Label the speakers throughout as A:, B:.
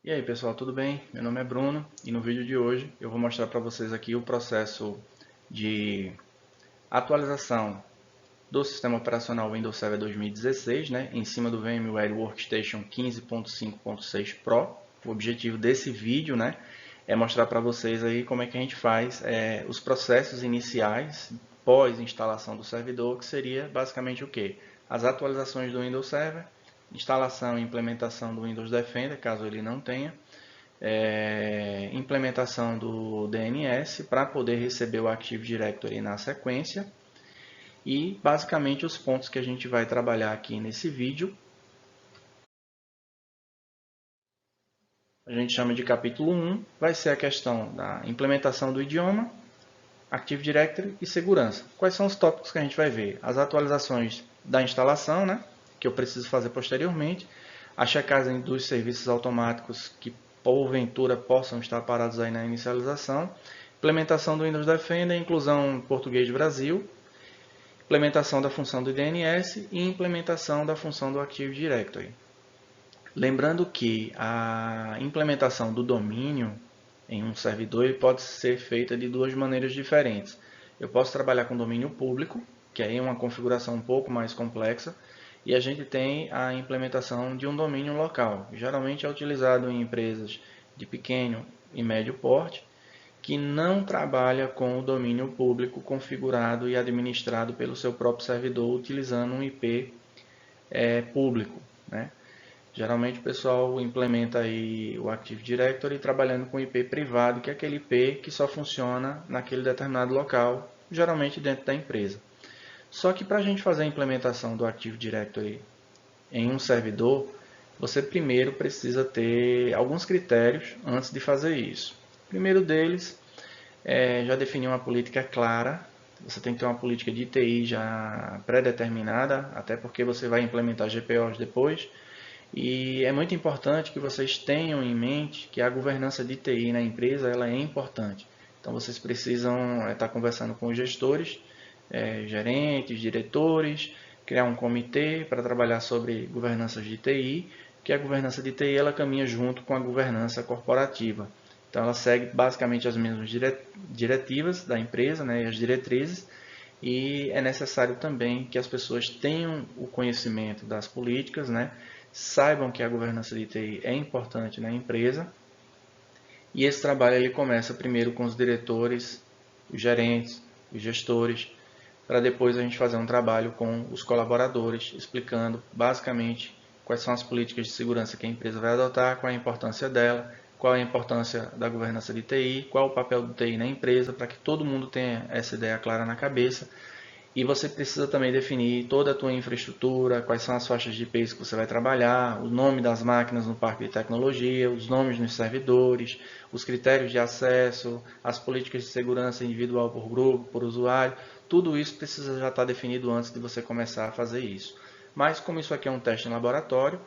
A: E aí pessoal, tudo bem? Meu nome é Bruno e no vídeo de hoje eu vou mostrar para vocês aqui o processo de atualização do sistema operacional Windows Server 2016, né, em cima do VMware Workstation 15.5.6 Pro. O objetivo desse vídeo, né, é mostrar para vocês aí como é que a gente faz os processos iniciais pós-instalação do servidor, que seria basicamente o que? As atualizações do Windows Server, instalação e implementação do Windows Defender, caso ele não tenha, implementação do DNS para poder receber o Active Directory na sequência e basicamente os pontos que a gente vai trabalhar aqui nesse vídeo a gente chama de capítulo 1, vai ser a questão da implementação do idioma, Active Directory e segurança. Quais são os tópicos que a gente vai ver? As atualizações da instalação, né, que eu preciso fazer posteriormente, a checagem dos serviços automáticos que porventura possam estar parados aí na inicialização, implementação do Windows Defender, inclusão português Brasil, implementação da função do DNS e implementação da função do Active Directory. Lembrando que a implementação do domínio em um servidor pode ser feita de duas maneiras diferentes. Eu posso trabalhar com domínio público, que aí é uma configuração um pouco mais complexa, e a gente tem a implementação de um domínio local. Geralmente é utilizado em empresas de pequeno e médio porte, que não trabalha com o domínio público configurado e administrado pelo seu próprio servidor, utilizando um IP público, né? Geralmente o pessoal implementa aí o Active Directory trabalhando com IP privado, que é aquele IP que só funciona naquele determinado local, geralmente dentro da empresa. Só que para a gente fazer a implementação do Active Directory em um servidor, você primeiro precisa ter alguns critérios antes de fazer isso. O primeiro deles é já definir uma política clara. Você tem que ter uma política de TI já pré-determinada, até porque você vai implementar GPOs depois. E é muito importante que vocês tenham em mente que a governança de TI na empresa ela é importante. Então vocês precisam estar conversando com os gestores, gerentes, diretores, criar um comitê para trabalhar sobre governanças de TI, que a governança de TI ela caminha junto com a governança corporativa. Então ela segue basicamente as mesmas diretivas da empresa, né, e as diretrizes, e é necessário também que as pessoas tenham o conhecimento das políticas, né, saibam que a governança de TI é importante na empresa. E esse trabalho ele começa primeiro com os diretores, os gerentes, os gestores, para depois a gente fazer um trabalho com os colaboradores, explicando basicamente quais são as políticas de segurança que a empresa vai adotar, qual é a importância dela, qual é a importância da governança de TI, qual é o papel do TI na empresa, para que todo mundo tenha essa ideia clara na cabeça. E você precisa também definir toda a tua infraestrutura, quais são as faixas de IPs que você vai trabalhar, o nome das máquinas no parque de tecnologia, os nomes nos servidores, os critérios de acesso, as políticas de segurança individual por grupo, por usuário. Tudo isso precisa já estar definido antes de você começar a fazer isso. Mas como isso aqui é um teste em laboratório,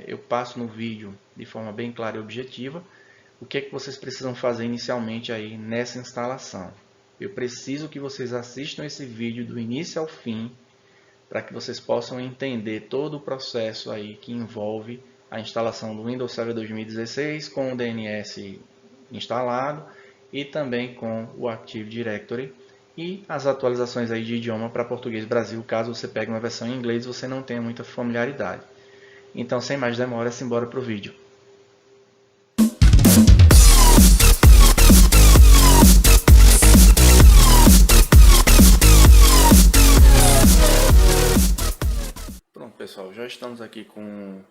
A: eu passo no vídeo de forma bem clara e objetiva o que é que vocês precisam fazer inicialmente aí nessa instalação. Eu preciso que vocês assistam esse vídeo do início ao fim, para que vocês possam entender todo o processo aí que envolve a instalação do Windows Server 2016 com o DNS instalado e também com o Active Directory e as atualizações aí de idioma para português Brasil, caso você pegue uma versão em inglês e você não tenha muita familiaridade. Então, sem mais demora, simbora para o vídeo. Pronto, pessoal, já estamos aqui com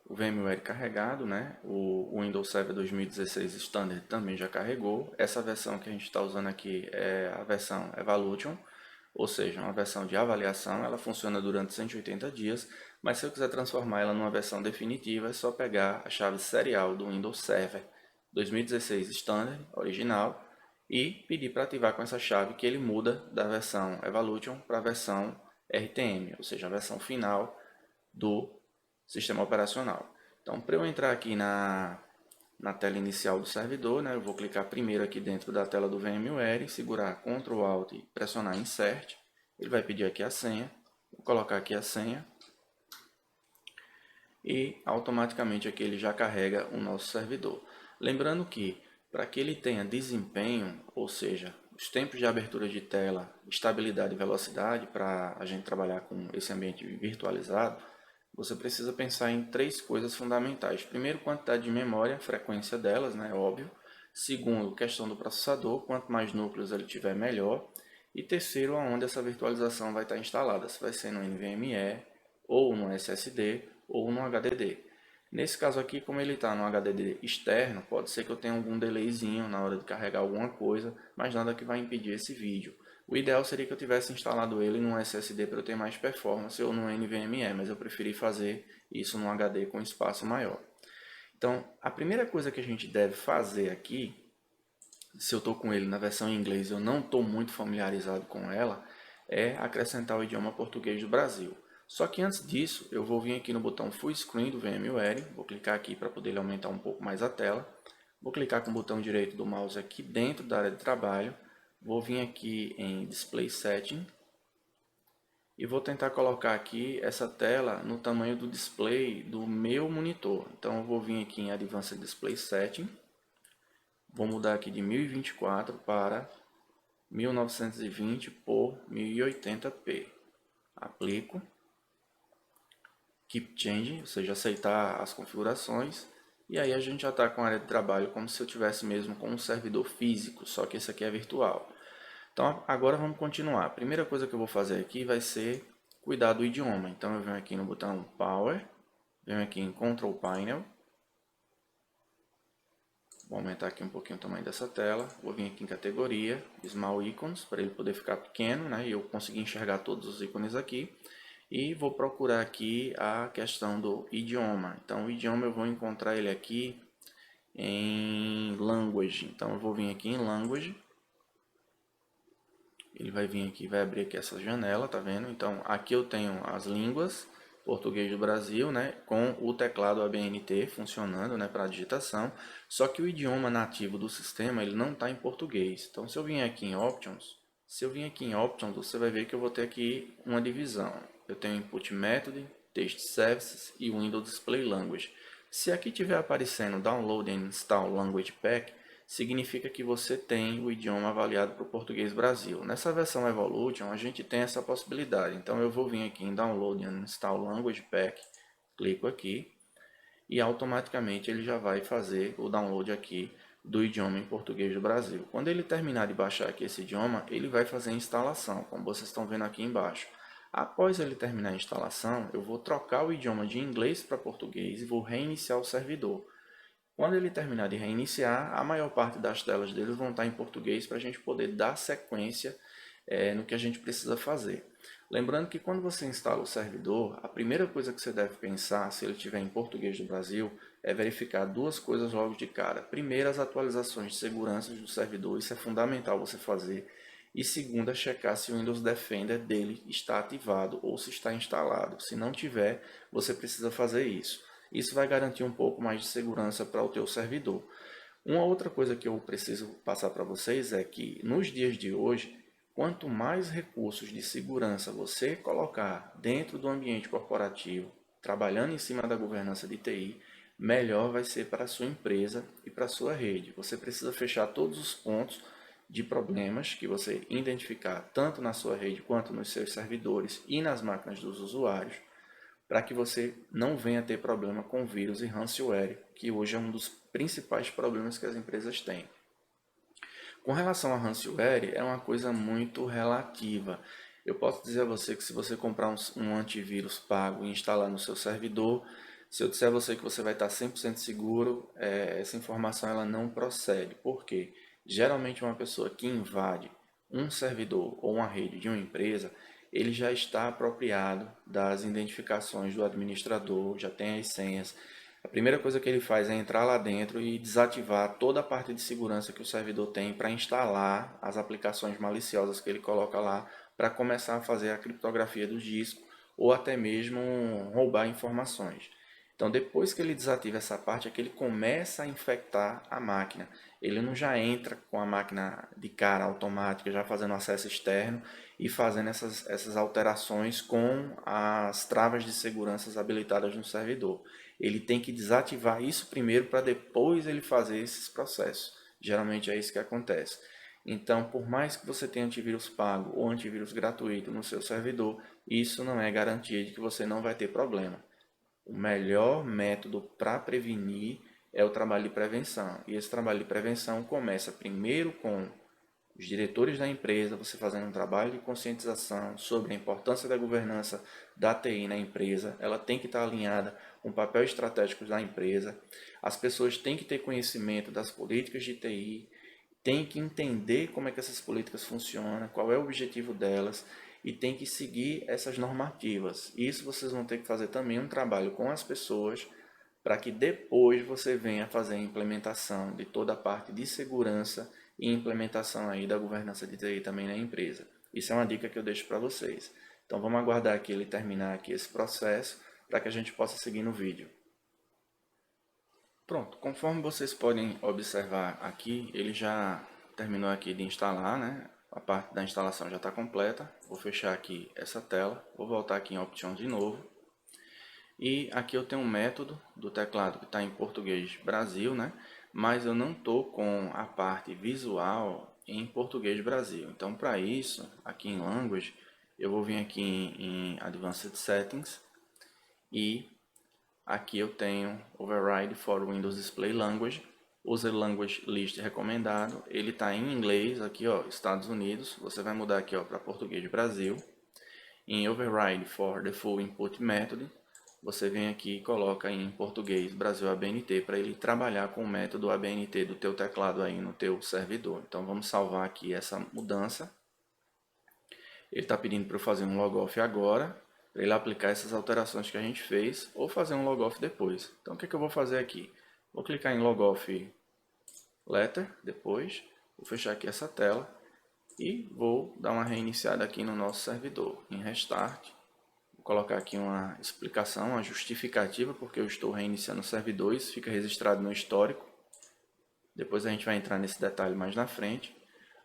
A: o VMware carregado, né? O Windows Server 2016 Standard também já carregou. Essa versão que a gente está usando aqui é a versão Evolution, ou seja, uma versão de avaliação. Ela funciona durante 180 dias, mas se eu quiser transformar ela numa versão definitiva, é só pegar a chave serial do Windows Server 2016 Standard, original, e pedir para ativar com essa chave que ele muda da versão Evolution para a versão RTM, ou seja, a versão final do sistema operacional. Então, para eu entrar aqui na tela inicial do servidor, né, eu vou clicar primeiro aqui dentro da tela do VMware, segurar Ctrl Alt e pressionar Insert. Ele vai pedir aqui a senha, vou colocar aqui a senha. e automaticamente aqui ele já carrega o nosso servidor. Lembrando que para que ele tenha desempenho, ou seja, os tempos de abertura de tela, estabilidade e velocidade para a gente trabalhar com esse ambiente virtualizado, você precisa pensar em três coisas fundamentais. Primeiro, quantidade de memória, frequência delas, né, óbvio. Segundo, questão do processador, quanto mais núcleos ele tiver, melhor. E terceiro, aonde essa virtualização vai estar instalada, se vai ser no NVMe, ou no SSD, ou no HDD. Nesse caso aqui, como ele está no HDD externo, pode ser que eu tenha algum delayzinho na hora de carregar alguma coisa, mas nada que vai impedir esse vídeo. O ideal seria que eu tivesse instalado ele num SSD para eu ter mais performance ou no NVMe, mas eu preferi fazer isso no HD com espaço maior. Então, a primeira coisa que a gente deve fazer aqui, se eu estou com ele na versão em inglês e eu não estou muito familiarizado com ela, é acrescentar o idioma português do Brasil. Só que antes disso, eu vou vir aqui no botão Full Screen do VMware, vou clicar aqui para poder aumentar um pouco mais a tela. Vou clicar com o botão direito do mouse aqui dentro da área de trabalho, vou vir aqui em Display Setting e vou tentar colocar aqui essa tela no tamanho do display do meu monitor. Então eu vou vir aqui em Advanced Display Setting, vou mudar aqui de 1024 para 1920 por 1080p. Aplico. Keep Change, ou seja, aceitar as configurações. E aí a gente já está com a área de trabalho como se eu tivesse mesmo com um servidor físico, só que esse aqui é virtual. Então agora vamos continuar. A primeira coisa que eu vou fazer aqui vai ser cuidar do idioma. Então eu venho aqui no botão Power, venho aqui em Control Panel. Vou aumentar aqui um pouquinho o tamanho dessa tela. Vou vir aqui em categoria, Small Icons, para ele poder ficar pequeno, né? E eu conseguir enxergar todos os ícones aqui. E vou procurar aqui a questão do idioma. Então o idioma eu vou encontrar ele aqui em Language. Então eu vou vir aqui em Language. Ele vai vir aqui, vai abrir aqui essa janela, tá vendo? Então aqui eu tenho as línguas, português do Brasil, né, com o teclado ABNT funcionando, né, para digitação. Só que o idioma nativo do sistema, ele não está em português. Então se eu vim aqui em Options, você vai ver que eu vou ter aqui uma divisão. Eu tenho Input Method, Text Services e Windows Display Language. Se aqui estiver aparecendo Download and Install Language Pack, significa que você tem o idioma avaliado para o português Brasil. Nessa versão Evolution, a gente tem essa possibilidade. Então, eu vou vir aqui em Download and Install Language Pack, clico aqui, e automaticamente ele já vai fazer o download aqui do idioma em português do Brasil. Quando ele terminar de baixar aqui esse idioma, ele vai fazer a instalação, como vocês estão vendo aqui embaixo. Após ele terminar a instalação, eu vou trocar o idioma de inglês para português e vou reiniciar o servidor. Quando ele terminar de reiniciar, a maior parte das telas dele vão estar em português para a gente poder dar sequência no que a gente precisa fazer. Lembrando que quando você instala o servidor, a primeira coisa que você deve pensar, se ele estiver em português do Brasil, é verificar duas coisas logo de cara. Primeiro, as atualizações de segurança do servidor, isso é fundamental você fazer. E segunda, checar se o Windows Defender dele está ativado ou se está instalado. Se não tiver, você precisa fazer isso. Isso vai garantir um pouco mais de segurança para o teu servidor. Uma outra coisa que eu preciso passar para vocês é que nos dias de hoje, quanto mais recursos de segurança você colocar dentro do ambiente corporativo, trabalhando em cima da governança de TI, melhor vai ser para a sua empresa e para a sua rede. Você precisa fechar todos os pontos de problemas que você identificar tanto na sua rede quanto nos seus servidores e nas máquinas dos usuários, para que você não venha ter problema com vírus e ransomware, que hoje é um dos principais problemas que as empresas têm. Com relação a ransomware, é uma coisa muito relativa. Eu posso dizer a você que se você comprar um antivírus pago e instalar no seu servidor, se eu disser a você que você vai estar 100% seguro, essa informação ela não procede. Por quê? Geralmente uma pessoa que invade um servidor ou uma rede de uma empresa, ele já está apropriado das identificações do administrador, já tem as senhas. A primeira coisa que ele faz é entrar lá dentro e desativar toda a parte de segurança que o servidor tem para instalar as aplicações maliciosas que ele coloca lá para começar a fazer a criptografia do disco ou até mesmo roubar informações. Então, depois que ele desativa essa parte, é que ele começa a infectar a máquina. Ele não já entra com a máquina de cara automática, já fazendo acesso externo e fazendo essas alterações com as travas de segurança habilitadas no servidor. ele tem que desativar isso primeiro para depois ele fazer esses processos. Geralmente é isso que acontece. Então, por mais que você tenha antivírus pago ou antivírus gratuito no seu servidor, isso não é garantia de que você não vai ter problema. O melhor método para prevenir é o trabalho de prevenção. E esse trabalho de prevenção começa primeiro com os diretores da empresa, você fazendo um trabalho de conscientização sobre a importância da governança da TI na empresa. Ela tem que estar alinhada com o papel estratégico da empresa. As pessoas têm que ter conhecimento das políticas de TI, têm que entender como é que essas políticas funcionam, qual é o objetivo delas e tem que seguir essas normativas. Isso vocês vão ter que fazer também um trabalho com as pessoas para que depois você venha fazer a implementação de toda a parte de segurança e implementação aí da governança de TI também na empresa. Isso é uma dica que eu deixo para vocês. Então vamos aguardar aqui ele terminar aqui esse processo para que a gente possa seguir no vídeo. Pronto, conforme vocês podem observar aqui, ele já terminou aqui de instalar, né? A parte da instalação já está completa. Vou fechar aqui essa tela, vou voltar aqui em Options de novo. E aqui eu tenho um método do teclado que está em português Brasil, né? Mas eu não estou com a parte visual em português Brasil. Então, para isso, aqui em Language, eu vou vir aqui em Advanced Settings e aqui eu tenho Override for Windows Display Language, User Language List recomendado. Ele está em inglês, aqui ó, Estados Unidos. Você vai mudar aqui para português Brasil. Em Override for the Full Input Method, você vem aqui e coloca em português Brasil ABNT para ele trabalhar com o método ABNT do teu teclado aí no teu servidor. Então vamos salvar aqui essa mudança. Ele está pedindo para eu fazer um logoff agora, para ele aplicar essas alterações que a gente fez, ou fazer um logoff depois. Então o que eu vou fazer aqui? Vou clicar em logoff letter depois, vou fechar aqui essa tela e vou dar uma reiniciada aqui no nosso servidor, em restart. Vou colocar aqui uma explicação, uma justificativa, porque eu estou reiniciando o servidor, isso fica registrado no histórico. Depois a gente vai entrar nesse detalhe mais na frente.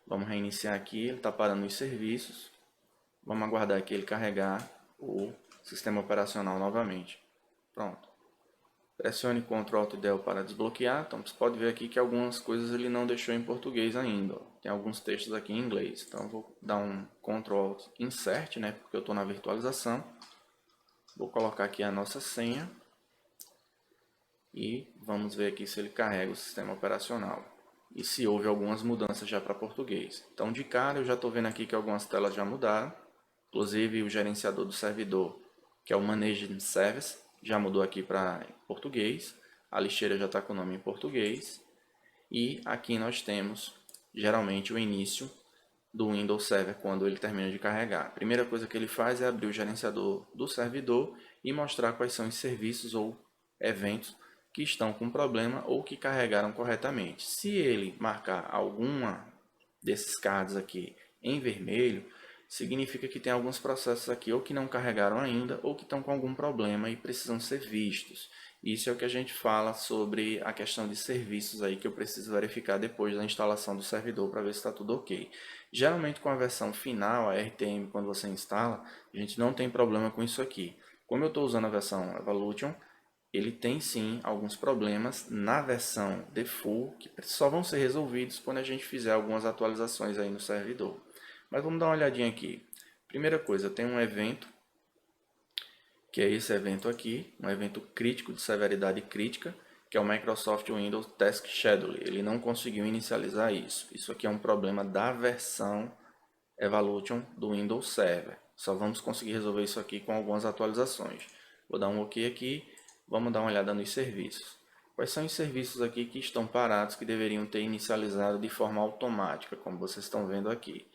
A: Vamos reiniciar aqui, ele está parando os serviços. Vamos aguardar aqui ele carregar o sistema operacional novamente. Pronto. Pressione Ctrl Alt Del para desbloquear. Então você pode ver aqui que algumas coisas ele não deixou em português ainda. Tem alguns textos aqui em inglês. Então eu vou dar um Ctrl Alt Insert, né, porque eu estou na virtualização. Vou colocar aqui a nossa senha. E vamos ver aqui se ele carrega o sistema operacional. E se houve algumas mudanças já para português. Então de cara eu já estou vendo aqui que algumas telas já mudaram. Inclusive o gerenciador do servidor, que é o Managing Service, já mudou aqui para português. A lixeira já está com o nome em português. E aqui nós temos geralmente o início do Windows Server quando ele termina de carregar. A primeira coisa que ele faz é abrir o gerenciador do servidor e mostrar quais são os serviços ou eventos que estão com problema ou que carregaram corretamente. Se ele marcar alguma desses cards aqui em vermelho, significa que tem alguns processos aqui ou que não carregaram ainda ou que estão com algum problema e precisam ser vistos. Isso é o que a gente fala sobre a questão de serviços aí que eu preciso verificar depois da instalação do servidor para ver se está tudo ok. Geralmente com a versão final, a RTM, quando você instala, a gente não tem problema com isso aqui. Como eu estou usando a versão Evolution, ele tem sim alguns problemas na versão default que só vão ser resolvidos quando a gente fizer algumas atualizações aí no servidor. Mas vamos dar uma olhadinha aqui. Primeira coisa, tem um evento, que é esse evento aqui, um evento crítico, de severidade crítica, que é o Microsoft Windows Task Schedule. Ele não conseguiu inicializar isso. Isso aqui é um problema da versão Evolution do Windows Server. Só vamos conseguir resolver isso aqui com algumas atualizações. Vou dar um OK aqui, vamos dar uma olhada nos serviços. Quais são os serviços aqui que estão parados, que deveriam ter inicializado de forma automática, como vocês estão vendo aqui?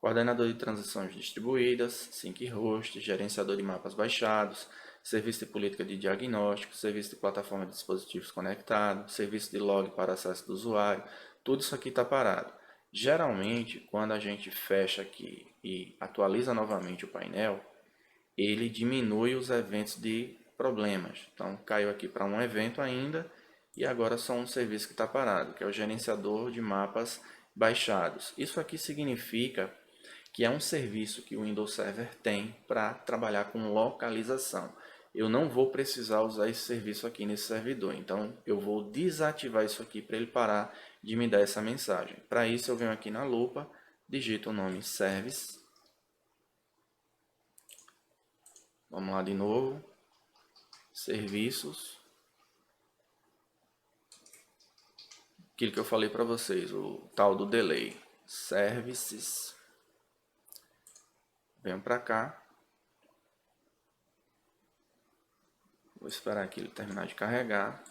A: Coordenador de transições distribuídas, Sync Host, gerenciador de mapas baixados, serviço de política de diagnóstico, serviço de plataforma de dispositivos conectados, serviço de log para acesso do usuário, tudo isso aqui está parado. Geralmente, quando a gente fecha aqui e atualiza novamente o painel, ele diminui os eventos de problemas. Então, caiu aqui para um evento ainda e agora só um serviço que está parado, que é o gerenciador de mapas baixados. Isso aqui significa que é um serviço que o Windows Server tem para trabalhar com localização. eu não vou precisar usar esse serviço aqui nesse servidor. Então, eu vou desativar isso aqui para ele parar de me dar essa mensagem. Para isso, eu venho aqui na lupa, digito o nome service. Vamos lá de novo. Serviços. Aquilo que eu falei para vocês, o tal do delay. Services. Venho para cá. Vou esperar aqui ele terminar de carregar.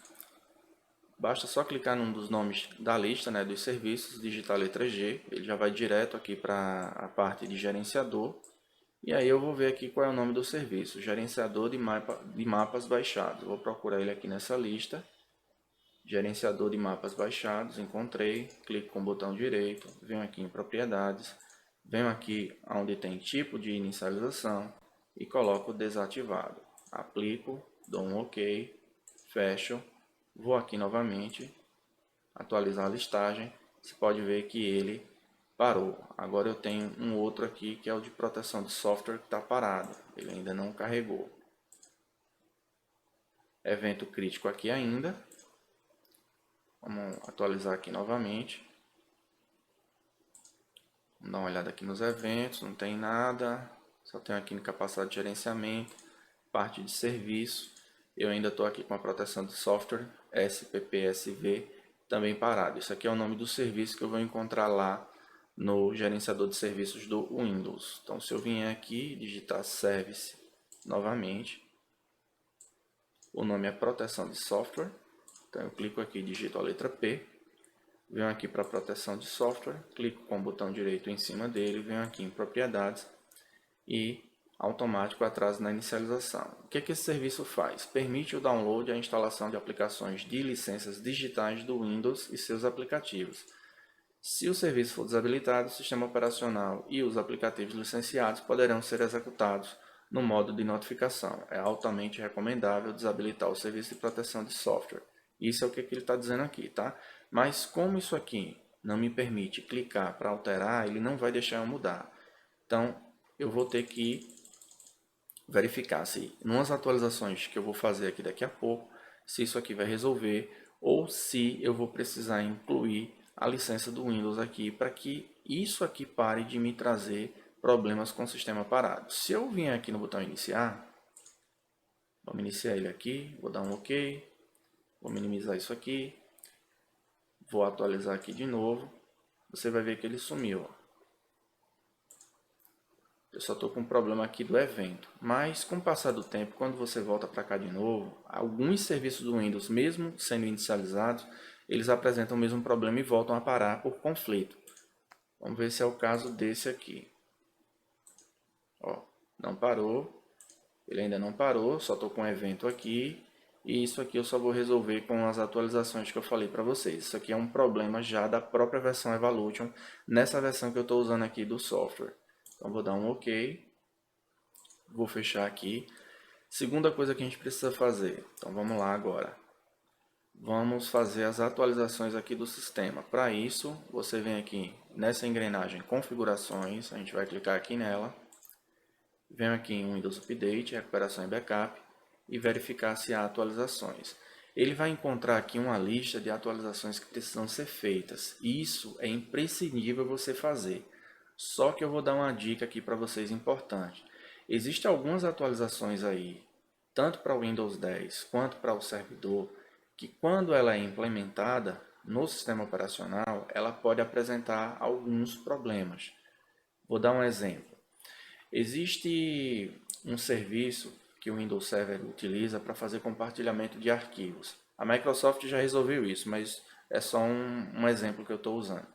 A: Basta só clicar num dos nomes da lista, né, dos serviços, digitar a letra G. Ele já vai direto aqui para a parte de gerenciador. E aí eu vou ver aqui qual é o nome do serviço. Gerenciador de mapas baixados. Vou procurar ele aqui nessa lista. Gerenciador de mapas baixados, encontrei, clico com o botão direito, venho aqui em propriedades, venho aqui onde tem tipo de inicialização e coloco desativado. Aplico, dou um OK, fecho, vou aqui novamente, atualizar a listagem, você pode ver que ele parou. Agora eu tenho um outro aqui que é o de proteção de software que está parado, ele ainda não carregou. Evento crítico aqui ainda. Vamos atualizar aqui novamente. Vamos dar uma olhada aqui nos eventos, não tem nada. Só tenho aqui no capacidade de gerenciamento, parte de serviço. Eu ainda estou aqui com a proteção de software, SPPSV, também parado. Isso aqui é o nome do serviço que eu vou encontrar lá no gerenciador de serviços do Windows. Então, se eu vier aqui, digitar Service novamente, o nome é proteção de software. Então, eu clico aqui e digito a letra P. Venho aqui para proteção de software, clico com o botão direito em cima dele, venho aqui em propriedades e automático atraso na inicialização. O que esse serviço faz? Permite o download e a instalação de aplicações de licenças digitais do Windows e seus aplicativos. Se o serviço for desabilitado, o sistema operacional e os aplicativos licenciados poderão ser executados no modo de notificação. É altamente recomendável desabilitar o serviço de proteção de software. Isso é o que ele está dizendo aqui, tá? Mas como isso aqui não me permite clicar para alterar, ele não vai deixar eu mudar. Então, eu vou ter que verificar se, nas atualizações que eu vou fazer aqui daqui a pouco, se isso aqui vai resolver ou se eu vou precisar incluir a licença do Windows aqui para que isso aqui pare de me trazer problemas com o sistema parado. Se eu vier aqui no botão iniciar, vamos iniciar ele aqui, vou dar um OK, vou minimizar isso aqui, vou atualizar aqui de novo, você vai ver que ele sumiu. Eu só estou com um problema aqui do evento, mas com o passar do tempo, quando você volta para cá de novo, alguns serviços do Windows, mesmo sendo inicializados, eles apresentam o mesmo problema e voltam a parar por conflito. Vamos ver se é o caso desse aqui. Ó, não parou, ele ainda não parou, só estou com um evento aqui, e isso aqui eu só vou resolver com as atualizações que eu falei para vocês. Isso aqui é um problema já da própria versão Evolution, nessa versão que eu estou usando aqui do software. Então vou dar um OK, vou fechar aqui. Segunda coisa que a gente precisa fazer, então vamos lá agora. Vamos fazer as atualizações aqui do sistema. Para isso, você vem aqui nessa engrenagem configurações, a gente vai clicar aqui nela. Vem aqui em Windows Update, recuperação e backup e verificar se há atualizações. Ele vai encontrar aqui uma lista de atualizações que precisam ser feitas. Isso é imprescindível você fazer. Só que eu vou dar uma dica aqui para vocês importante. Existem algumas atualizações aí, tanto para o Windows 10 quanto para o servidor, que quando ela é implementada no sistema operacional, ela pode apresentar alguns problemas. Vou dar um exemplo. Existe um serviço que o Windows Server utiliza para fazer compartilhamento de arquivos. A Microsoft já resolveu isso, mas é só um exemplo que eu estou usando.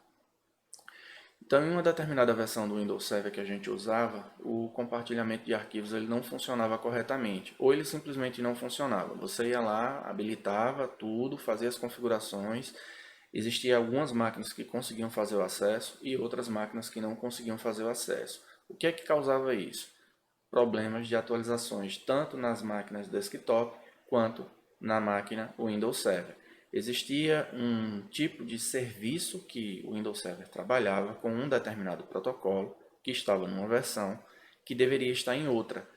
A: Então, em uma determinada versão do Windows Server que a gente usava, o compartilhamento de arquivos ele não funcionava corretamente, ou ele simplesmente não funcionava. Você ia lá, habilitava tudo, fazia as configurações, existiam algumas máquinas que conseguiam fazer o acesso e outras máquinas que não conseguiam fazer o acesso. O que é que causava isso? Problemas de atualizações, tanto nas máquinas desktop quanto na máquina Windows Server. Existia um tipo de serviço que o Windows Server trabalhava com um determinado protocolo que estava numa versão que deveria estar em outra.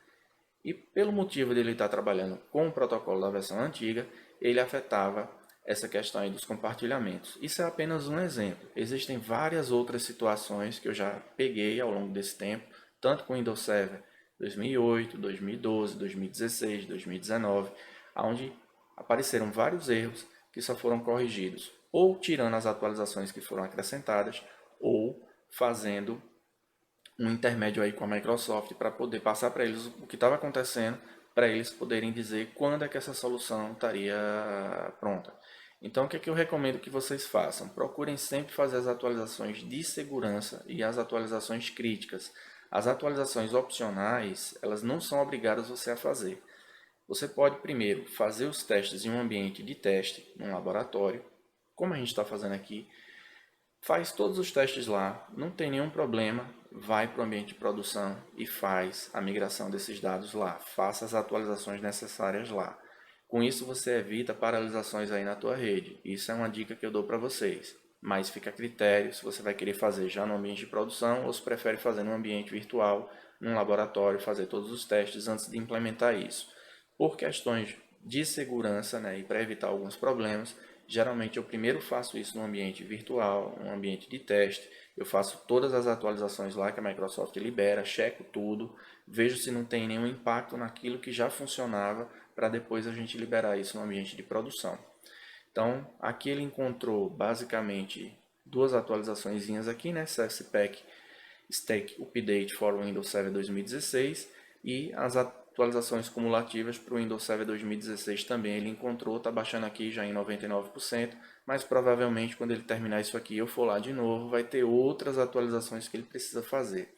A: E pelo motivo de ele estar trabalhando com o protocolo da versão antiga, ele afetava essa questão aí dos compartilhamentos. Isso é apenas um exemplo. Existem várias outras situações que eu já peguei ao longo desse tempo, tanto com o Windows Server 2008, 2012, 2016, 2019, onde apareceram vários erros que só foram corrigidos ou tirando as atualizações que foram acrescentadas ou fazendo um intermédio aí com a Microsoft para poder passar para eles o que estava acontecendo, para eles poderem dizer quando é que essa solução estaria pronta. Então, o que é que eu recomendo que vocês façam? Procurem sempre fazer as atualizações de segurança e as atualizações críticas. As atualizações opcionais, elas não são obrigadas você a fazer. Você pode primeiro fazer os testes em um ambiente de teste, num laboratório, como a gente está fazendo aqui, faz todos os testes lá, não tem nenhum problema, vai para o ambiente de produção e faz a migração desses dados lá, faça as atualizações necessárias lá. Com isso você evita paralisações aí na tua rede. Isso é uma dica que eu dou para vocês. Mas fica a critério se você vai querer fazer já no ambiente de produção ou se prefere fazer no ambiente virtual, num laboratório, fazer todos os testes antes de implementar isso. Por questões de segurança, né, e para evitar alguns problemas, geralmente eu primeiro faço isso no ambiente virtual, um ambiente de teste. Eu faço todas as atualizações lá que a Microsoft libera, checo tudo, vejo se não tem nenhum impacto naquilo que já funcionava para depois a gente liberar isso no ambiente de produção. Então, aqui ele encontrou basicamente duas atualizações aqui, né? CSPack Stack Update for Windows Server 2016 e as atualizações cumulativas para o Windows Server 2016 também ele encontrou, está baixando aqui já em 99%, mas provavelmente quando ele terminar isso aqui eu for lá de novo, vai ter outras atualizações que ele precisa fazer.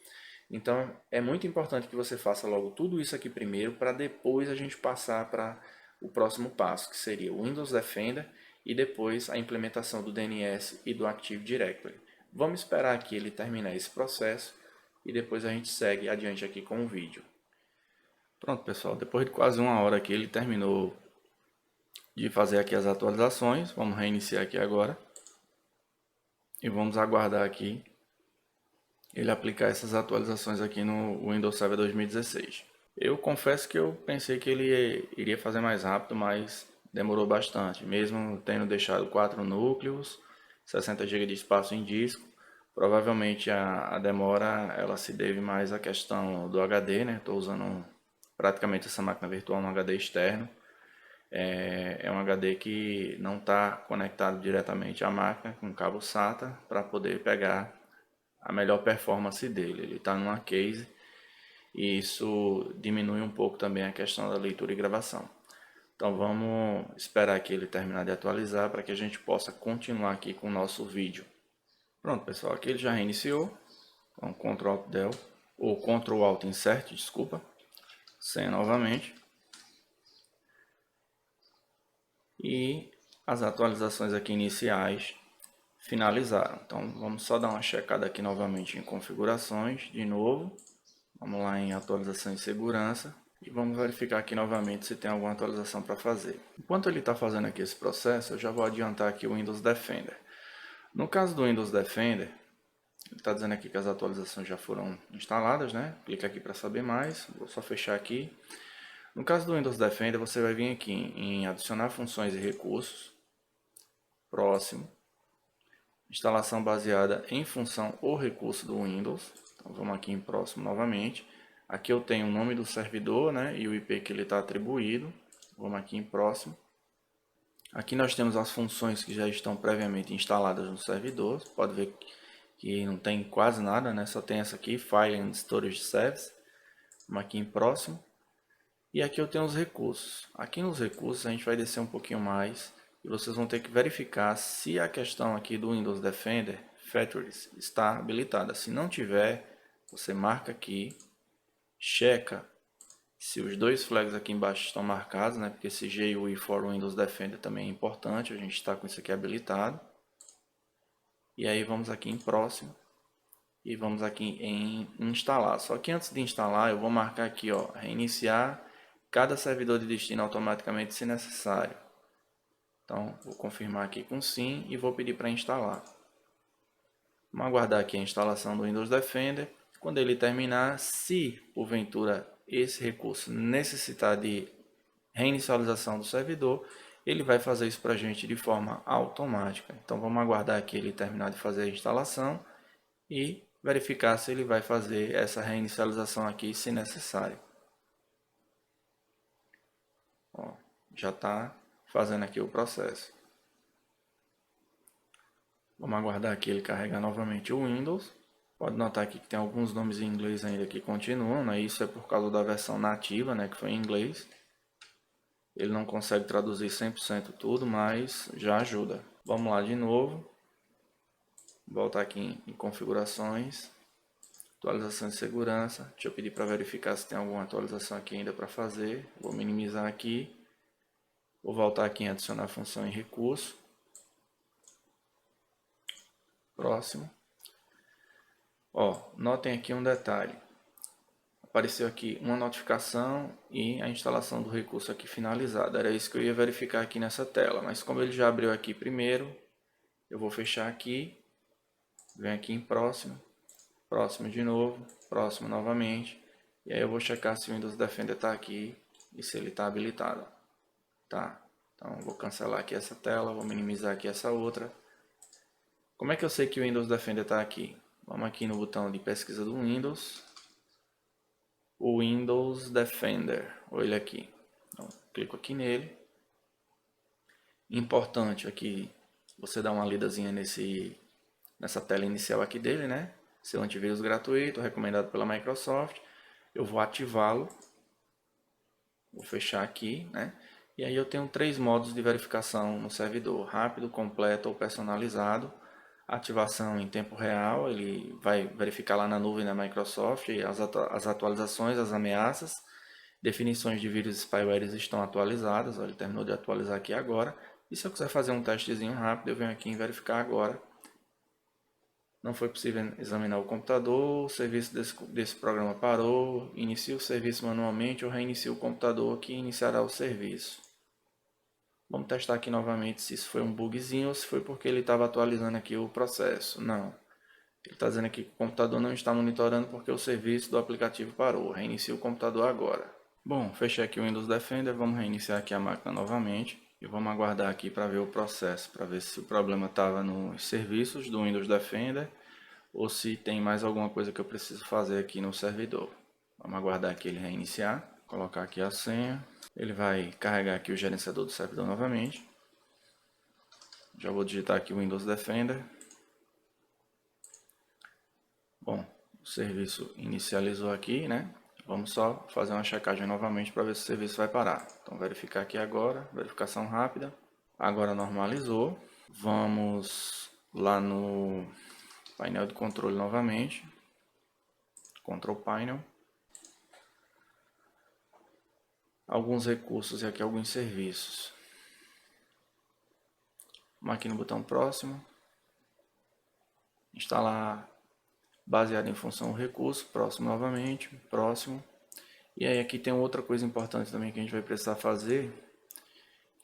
A: Então é muito importante que você faça logo tudo isso aqui primeiro para depois a gente passar para o próximo passo, que seria o Windows Defender e depois a implementação do DNS e do Active Directory. Vamos esperar aqui ele terminar esse processo e depois a gente segue adiante aqui com o vídeo. Pronto, pessoal, depois de quase uma hora aqui ele terminou de fazer aqui as atualizações. Vamos reiniciar aqui agora e vamos aguardar aqui ele aplicar essas atualizações aqui no Windows Server 2016. Eu confesso que eu pensei que ele iria fazer mais rápido, mas demorou bastante, mesmo tendo deixado 4 núcleos, 60 GB de espaço em disco. Provavelmente a demora ela se deve mais à questão do HD, né? Estou usando praticamente essa máquina virtual no HD externo. É um HD que não está conectado diretamente à máquina com cabo SATA para poder pegar a melhor performance dele. Ele está numa case e isso diminui um pouco também a questão da leitura e gravação. Então vamos esperar que ele terminar de atualizar para que a gente possa continuar aqui com o nosso vídeo. Pronto, pessoal, aqui ele já reiniciou. Então Ctrl Alt Del ou Ctrl Alt Insert, desculpa, senha novamente. E as atualizações aqui iniciais finalizaram. Então vamos só dar uma checada aqui novamente em configurações, de novo. Vamos lá em atualização e segurança e vamos verificar aqui novamente se tem alguma atualização para fazer. Enquanto ele está fazendo aqui esse processo, eu já vou adiantar aqui o Windows Defender. No caso do Windows Defender, ele está dizendo aqui que as atualizações já foram instaladas, né? Clica aqui para saber mais, vou só fechar aqui. No caso do Windows Defender, você vai vir aqui em adicionar funções e recursos, próximo, instalação baseada em função ou recurso do Windows. Então vamos aqui em próximo novamente. Aqui eu tenho o nome do servidor, né, e o IP que ele está atribuído. Vamos aqui em próximo. Aqui nós temos as funções que já estão previamente instaladas no servidor. Você pode ver que não tem quase nada, né? Só tem essa aqui, File and Storage Service. Vamos aqui em próximo. E aqui eu tenho os recursos. Aqui nos recursos a gente vai descer um pouquinho mais e vocês vão ter que verificar se a questão aqui do Windows Defender Features está habilitada. Se não tiver, você marca aqui, checa se os dois flags aqui embaixo estão marcados, né? Porque esse GUI for Windows Defender também é importante, a gente está com isso aqui habilitado. E aí vamos aqui em próximo e vamos aqui em instalar. Só que antes de instalar eu vou marcar aqui, ó, reiniciar cada servidor de destino automaticamente se necessário. Então vou confirmar aqui com sim e vou pedir para instalar. Vamos aguardar aqui a instalação do Windows Defender. Quando ele terminar, se porventura esse recurso necessitar de reinicialização do servidor, ele vai fazer isso para a gente de forma automática. Então vamos aguardar aqui ele terminar de fazer a instalação e verificar se ele vai fazer essa reinicialização aqui se necessário. Ó, já está fazendo aqui o processo. Vamos aguardar aqui ele carregar novamente o Windows. Pode notar aqui que tem alguns nomes em inglês ainda que continuam, né? Isso é por causa da versão nativa, né, que foi em inglês. Ele não consegue traduzir 100% tudo, mas já ajuda. Vamos lá de novo. Voltar aqui em configurações, atualização de segurança. Deixa eu pedir para verificar se tem alguma atualização aqui ainda para fazer. Vou minimizar aqui. Vou voltar aqui em adicionar função em recurso. Próximo. Ó, notem aqui um detalhe. Apareceu aqui uma notificação e a instalação do recurso aqui finalizada. Era isso que eu ia verificar aqui nessa tela, mas como ele já abriu aqui primeiro, eu vou fechar aqui, venho aqui em próximo, próximo de novo, próximo novamente, e aí eu vou checar se o Windows Defender está aqui e se ele está habilitado. Tá, então vou cancelar aqui essa tela, vou minimizar aqui essa outra. Como é que eu sei que o Windows Defender está aqui? Vamos aqui no botão de pesquisa do Windows. O Windows Defender, olha ele aqui. Então, clico aqui nele. Importante aqui você dar uma lidazinha nessa tela inicial aqui dele, né? Seu antivírus gratuito, recomendado pela Microsoft. Eu vou ativá-lo. Vou fechar aqui, né? E aí eu tenho 3 modos de verificação no servidor: rápido, completo ou personalizado. Ativação em tempo real, ele vai verificar lá na nuvem da Microsoft as atualizações, as ameaças. Definições de vírus e spywares estão atualizadas, ó, ele terminou de atualizar aqui agora. E se eu quiser fazer um testezinho rápido, eu venho aqui em verificar agora. Não foi possível examinar o computador, o serviço desse programa parou, inicie o serviço manualmente ou reinicie o computador que iniciará o serviço. Vamos testar aqui novamente se isso foi um bugzinho ou se foi porque ele estava atualizando aqui o processo. Não. Ele está dizendo aqui que o computador não está monitorando porque o serviço do aplicativo parou. Reinicie o computador agora. Bom, fechei aqui o Windows Defender. Vamos reiniciar aqui a máquina novamente. E vamos aguardar aqui para ver o processo. Para ver se o problema estava nos serviços do Windows Defender ou se tem mais alguma coisa que eu preciso fazer aqui no servidor. Vamos aguardar aqui ele reiniciar. Colocar aqui a senha. Ele vai carregar aqui o gerenciador do servidor novamente. Já vou digitar aqui o Windows Defender. Bom, o serviço inicializou aqui, né? Vamos só fazer uma checagem novamente para ver se o serviço vai parar. Então, verificar aqui agora, verificação rápida. Agora normalizou. Vamos lá no painel de controle novamente. Control Panel. Alguns recursos e aqui alguns serviços. Vamos aqui no botão próximo. Instalar baseado em função recurso. Próximo novamente. Próximo. E aí aqui tem outra coisa importante também que a gente vai precisar fazer,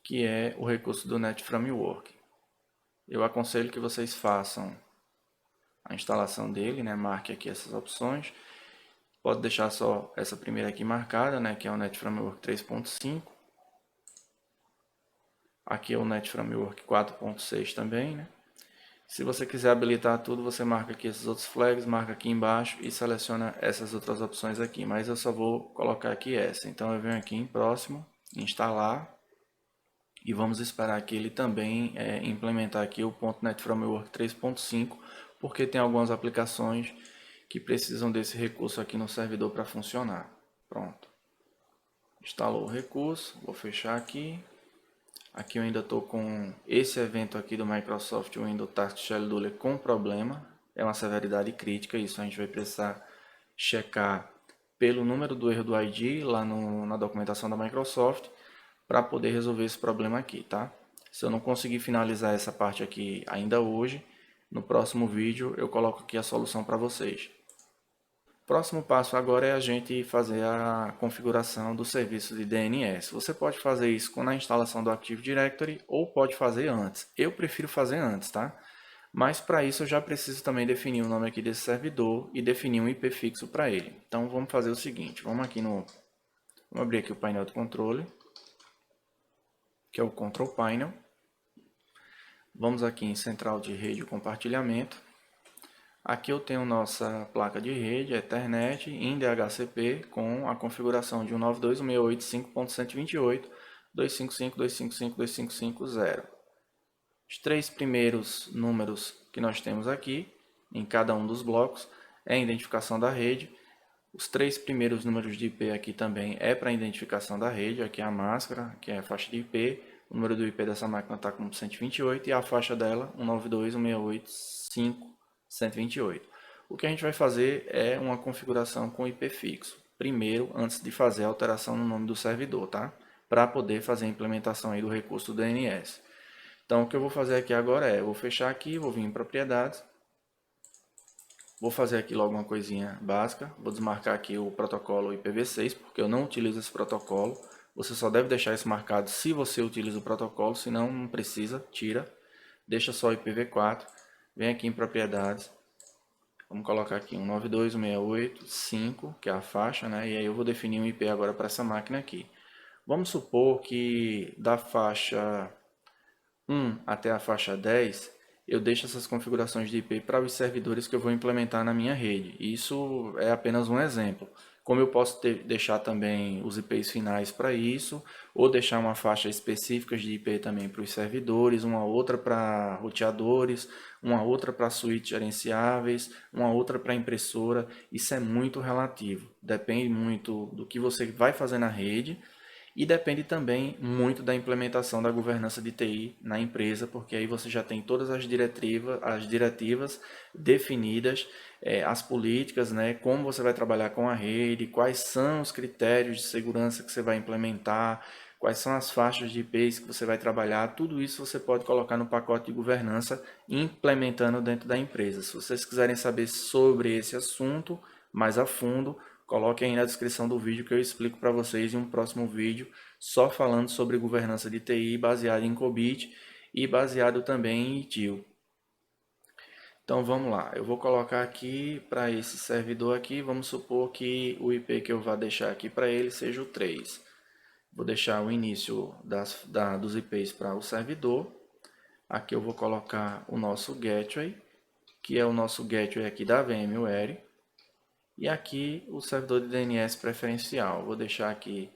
A: que é o recurso do Net Framework. Eu aconselho que vocês façam a instalação dele, né? Marque aqui essas opções. Pode deixar só essa primeira aqui marcada, né? Que é o Net Framework 3.5. Aqui é o Net Framework 4.6 também, né? Se você quiser habilitar tudo, você marca aqui esses outros flags, marca aqui embaixo e seleciona essas outras opções aqui. Mas eu só vou colocar aqui essa. Então eu venho aqui em próximo, instalar. E vamos esperar que ele também implementar aqui o .NET Framework 3.5, porque tem algumas aplicações que precisam desse recurso aqui no servidor para funcionar. Pronto. Instalou o recurso, vou fechar aqui. Aqui eu ainda estou com esse evento aqui do Microsoft Windows Task Scheduler com problema. É uma severidade crítica, isso a gente vai precisar checar pelo número do erro do ID lá na documentação da Microsoft para poder resolver esse problema aqui, tá? Se eu não conseguir finalizar essa parte aqui ainda hoje, no próximo vídeo eu coloco aqui a solução para vocês. Próximo passo agora é a gente fazer a configuração do serviço de DNS. Você pode fazer isso na instalação do Active Directory ou pode fazer antes. Eu prefiro fazer antes, tá? Mas para isso eu já preciso também definir o nome aqui desse servidor e definir um IP fixo para ele. Então vamos fazer o seguinte, vamos abrir aqui o painel de controle, que é o Control Panel. Vamos aqui em Central de Rede e Compartilhamento. Aqui eu tenho nossa placa de rede Ethernet em DHCP com a configuração de 192.168.5.5.255.255.255.0. Os três primeiros números que nós temos aqui, em cada um dos blocos, é a identificação da rede. Os três primeiros números de IP aqui também é para a identificação da rede. Aqui é a máscara, que é a faixa de IP. O número do IP dessa máquina está com 128 e a faixa dela 192.168.5.128. O que a gente vai fazer é uma configuração com IP fixo. Primeiro, antes de fazer a alteração no nome do servidor, tá? Para poder fazer a implementação aí do recurso do DNS. Então, o que eu vou fazer aqui agora eu vou fechar aqui, vou vir em propriedades. Vou fazer aqui logo uma coisinha básica. Vou desmarcar aqui o protocolo IPv6, porque eu não utilizo esse protocolo. Você só deve deixar isso marcado se você utiliza o protocolo, senão não precisa, tira. Deixa só o IPv4. Vem aqui em propriedades. Vamos colocar aqui 192.168.5, que é a faixa, né? E aí eu vou definir um IP agora para essa máquina aqui. Vamos supor que da faixa 1 até a faixa 10, eu deixo essas configurações de IP para os servidores que eu vou implementar na minha rede. Isso é apenas um exemplo. Como eu posso deixar também os IPs finais para isso, ou deixar uma faixa específica de IP também para os servidores, uma outra para roteadores, uma outra para suítes gerenciáveis, uma outra para impressora. Isso é muito relativo. Depende muito do que você vai fazer na rede. E depende também muito da implementação da governança de TI na empresa, porque aí você já tem todas as diretivas definidas, as políticas, né, como você vai trabalhar com a rede, quais são os critérios de segurança que você vai implementar, quais são as faixas de IPs que você vai trabalhar, tudo isso você pode colocar no pacote de governança implementando dentro da empresa. Se vocês quiserem saber sobre esse assunto mais a fundo, coloque aí na descrição do vídeo que eu explico para vocês em um próximo vídeo, só falando sobre governança de TI baseado em COBIT e baseado também em ITIL. Então vamos lá, eu vou colocar aqui para esse servidor aqui, vamos supor que o IP que eu vou deixar aqui para ele seja o 3. Vou deixar o início dos IPs para o servidor. Aqui eu vou colocar o nosso gateway, que é o nosso gateway aqui da VMware. E aqui o servidor de DNS preferencial. Vou deixar aqui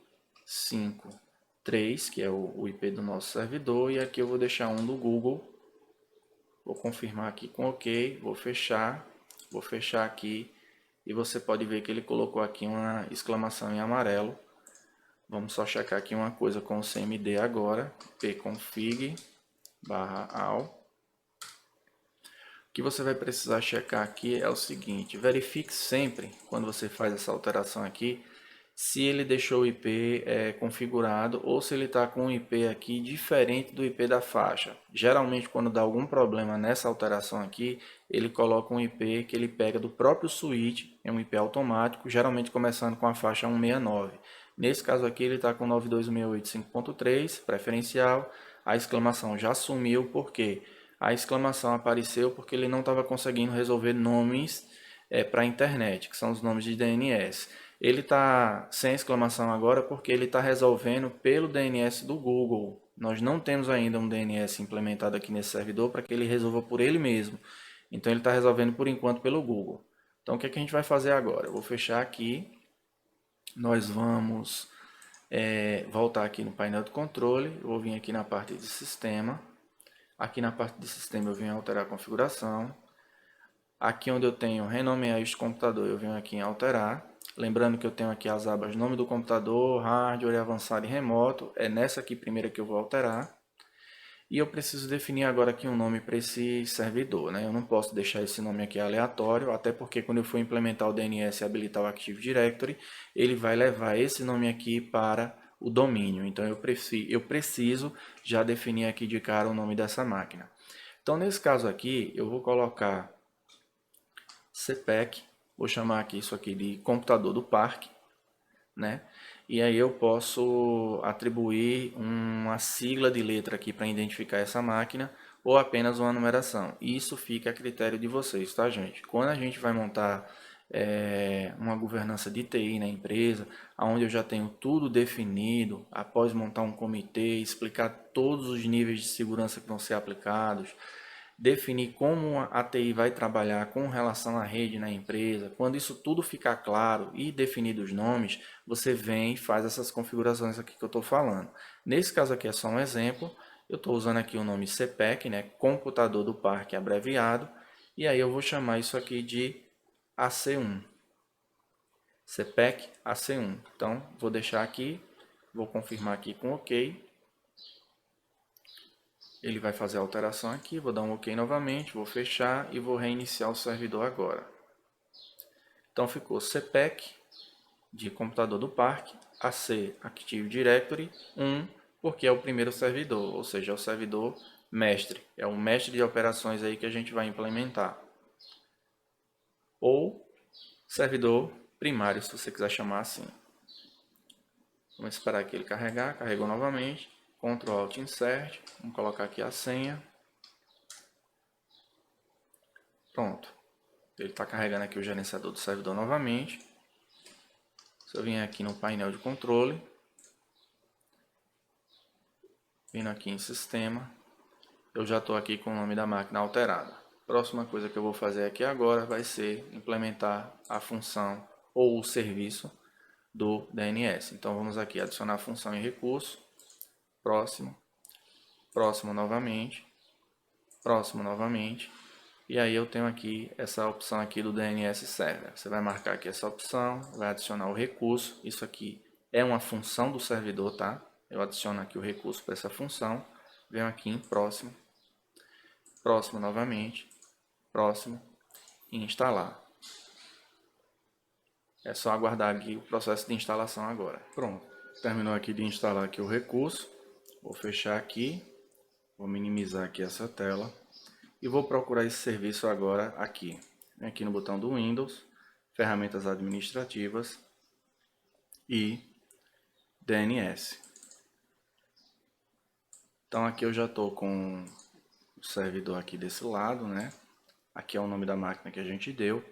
A: 5.3, que é o IP do nosso servidor. E aqui eu vou deixar um do Google. Vou confirmar aqui com OK. Vou fechar aqui. E você pode ver que ele colocou aqui uma exclamação em amarelo. Vamos só checar aqui uma coisa com o CMD agora. pconfig/all. O que você vai precisar checar aqui é o seguinte: verifique sempre, quando você faz essa alteração aqui, se ele deixou o IP configurado ou se ele está com um IP aqui diferente do IP da faixa. Geralmente, quando dá algum problema nessa alteração aqui, ele coloca um IP que ele pega do próprio switch, é um IP automático, geralmente começando com a faixa 169. Nesse caso aqui, ele está com 92.168.5.3, preferencial, a exclamação já sumiu, por quê? A exclamação apareceu porque ele não estava conseguindo resolver nomes para a internet, que são os nomes de DNS. Ele está sem exclamação agora porque ele está resolvendo pelo DNS do Google. Nós não temos ainda um DNS implementado aqui nesse servidor para que ele resolva por ele mesmo. Então ele está resolvendo por enquanto pelo Google. Então o que é que a gente vai fazer agora? Eu vou fechar aqui. Nós vamos voltar aqui no painel de controle. Eu vou vir aqui na parte de sistema. Aqui na parte de sistema eu venho alterar a configuração. Aqui onde eu tenho renomear este computador, eu venho aqui em alterar. Lembrando que eu tenho aqui as abas nome do computador, hardware, avançado e remoto. É nessa aqui primeira que eu vou alterar. E eu preciso definir agora aqui um nome para esse servidor, né? Eu não posso deixar esse nome aqui aleatório, até porque quando eu for implementar o DNS e habilitar o Active Directory, ele vai levar esse nome aqui para o domínio. Então eu preciso já definir aqui de cara o nome dessa máquina. Então nesse caso aqui, eu vou colocar CPEC, vou chamar aqui isso aqui de computador do parque, né? E aí eu posso atribuir uma sigla de letra aqui para identificar essa máquina. ou apenas uma numeração. Isso fica a critério de vocês, tá, gente? Quando a gente vai montar uma governança de TI na empresa, onde eu já tenho tudo definido, após montar um comitê, explicar todos os níveis de segurança que vão ser aplicados, definir como a TI vai trabalhar com relação à rede na empresa. Quando isso tudo ficar claro e definido os nomes, você vem e faz essas configurações aqui que eu estou falando. Nesse caso aqui é só um exemplo. Eu estou usando aqui o nome CPEC, né, Computador do Parque abreviado, e aí eu vou chamar isso aqui de AC1. CPEC AC1. Então, vou deixar aqui, vou confirmar aqui com OK. Ele vai fazer a alteração aqui, vou dar um OK novamente, vou fechar e vou reiniciar o servidor agora. Então ficou CPEC de computador do parque, AC Active Directory 1, porque é o primeiro servidor, ou seja, é o servidor mestre, é o mestre de operações aí que a gente vai implementar. Ou servidor primário, se você quiser chamar assim. Vamos esperar aqui ele carregar, carregou novamente, Ctrl Alt Insert, vamos colocar aqui a senha. Pronto, ele está carregando aqui o gerenciador do servidor novamente. Se eu vier aqui no painel de controle, vindo aqui em sistema, eu já estou aqui com o nome da máquina alterado. Próxima coisa que eu vou fazer aqui agora vai ser implementar a função ou o serviço do DNS. Então vamos aqui adicionar a função em recurso, próximo, próximo novamente, e aí eu tenho aqui essa opção aqui do DNS Server. Você vai marcar aqui essa opção, vai adicionar o recurso, isso aqui é uma função do servidor, tá? Eu adiciono aqui o recurso para essa função, venho aqui em próximo, próximo novamente, próximo e instalar. É só aguardar aqui o processo de instalação agora. Pronto, terminou aqui de instalar aqui o recurso. Vou fechar aqui, vou minimizar aqui essa tela e vou procurar esse serviço agora aqui. Vem aqui no botão do Windows, ferramentas administrativas e DNS. Então aqui eu já estou com o servidor aqui desse lado, né? Aqui é o nome da máquina que a gente deu.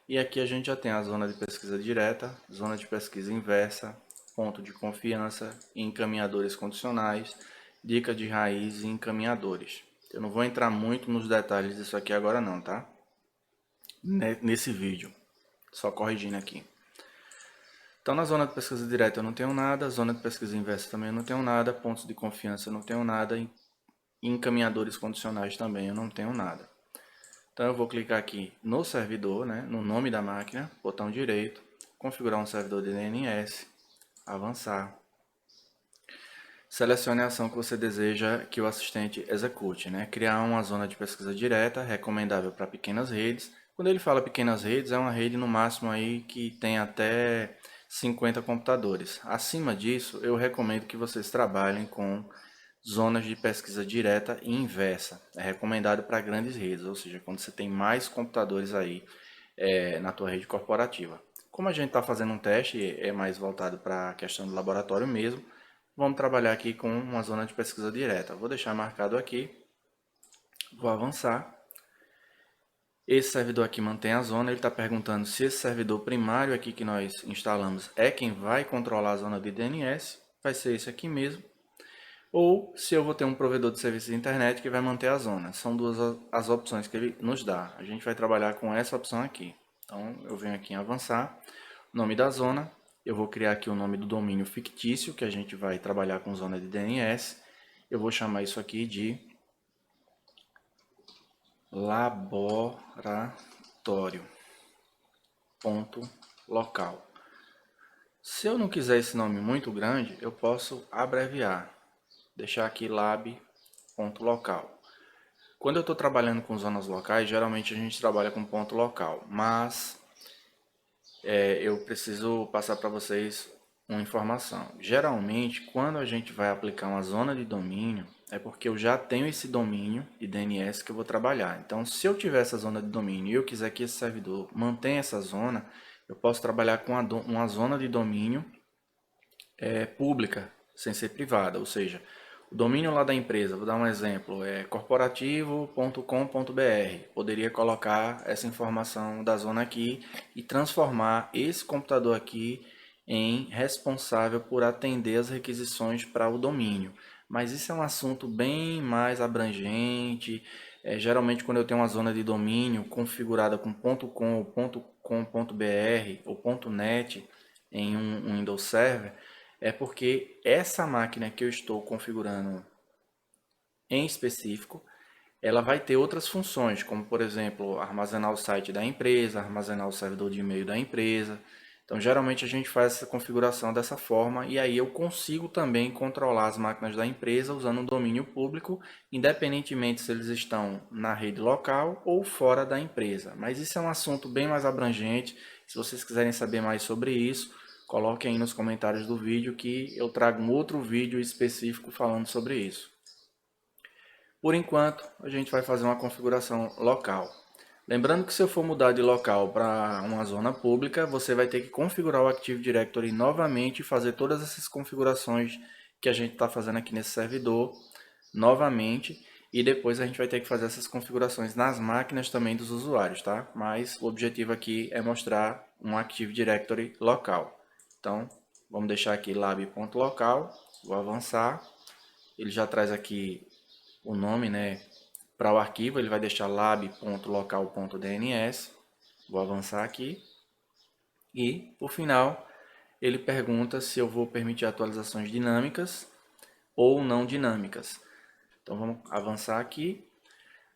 A: E aqui a gente já tem a zona de pesquisa direta, zona de pesquisa inversa, ponto de confiança, encaminhadores condicionais, dica de raiz e encaminhadores. Eu não vou entrar muito nos detalhes disso aqui agora não, tá? Nesse vídeo, só corrigindo aqui. Então na zona de pesquisa direta eu não tenho nada, zona de pesquisa inversa também eu não tenho nada, pontos de confiança eu não tenho nada, e encaminhadores condicionais também eu não tenho nada. Então eu vou clicar aqui no servidor, né, no nome da máquina, botão direito, configurar um servidor de DNS, avançar. Selecione a ação que você deseja que o assistente execute, né? Criar uma zona de pesquisa direta, recomendável para pequenas redes. Quando ele fala pequenas redes, é uma rede no máximo aí que tem até 50 computadores. Acima disso, eu recomendo que vocês trabalhem com zonas de pesquisa direta e inversa. É recomendado para grandes redes, ou seja, quando você tem mais computadores aí na tua rede corporativa. Como a gente está fazendo um teste, é mais voltado para a questão do laboratório mesmo, vamos trabalhar aqui com uma zona de pesquisa direta. Vou deixar marcado aqui, vou avançar. Esse servidor aqui mantém a zona, ele está perguntando se esse servidor primário aqui que nós instalamos é quem vai controlar a zona de DNS, vai ser esse aqui mesmo. Ou se eu vou ter um provedor de serviço de internet que vai manter a zona. São duas as opções que ele nos dá. A gente vai trabalhar com essa opção aqui. Então eu venho aqui em avançar, nome da zona, eu vou criar aqui o nome do domínio fictício, que a gente vai trabalhar com zona de DNS. Eu vou chamar isso aqui de laboratório.local. Se eu não quiser esse nome muito grande, eu posso abreviar. Deixar aqui lab.local. Quando eu estou trabalhando com zonas locais, geralmente a gente trabalha com ponto local, mas eu preciso passar para vocês uma informação. Geralmente, quando a gente vai aplicar uma zona de domínio, é porque eu já tenho esse domínio de DNS que eu vou trabalhar. Então, se eu tiver essa zona de domínio e eu quiser que esse servidor mantenha essa zona, eu posso trabalhar com uma zona de domínio pública, sem ser privada, ou seja, O domínio lá da empresa, vou dar um exemplo, é corporativo.com.br. Poderia colocar essa informação da zona aqui e transformar esse computador aqui em responsável por atender as requisições para o domínio. Mas isso é um assunto bem mais abrangente. Geralmente, quando eu tenho uma zona de domínio configurada com .com, .com.br ou .net em um Windows Server, é porque essa máquina que eu estou configurando em específico, ela vai ter outras funções, como por exemplo, armazenar o site da empresa, armazenar o servidor de e-mail da empresa. Então, geralmente a gente faz essa configuração dessa forma e aí eu consigo também controlar as máquinas da empresa usando um domínio público, independentemente se eles estão na rede local ou fora da empresa. Mas isso é um assunto bem mais abrangente. Se vocês quiserem saber mais sobre isso, coloquem aí nos comentários do vídeo que eu trago um outro vídeo específico falando sobre isso. Por enquanto, a gente vai fazer uma configuração local. Lembrando que se eu for mudar de local para uma zona pública, você vai ter que configurar o Active Directory novamente e fazer todas essas configurações que a gente está fazendo aqui nesse servidor novamente. E depois a gente vai ter que fazer essas configurações nas máquinas também dos usuários, tá? Mas o objetivo aqui é mostrar um Active Directory local. Então, vamos deixar aqui lab.local, vou avançar. Ele já traz aqui o nome, né, para o arquivo, ele vai deixar lab.local.dns. Vou avançar aqui. E, por final, ele pergunta se eu vou permitir atualizações dinâmicas ou não dinâmicas. Então, vamos avançar aqui.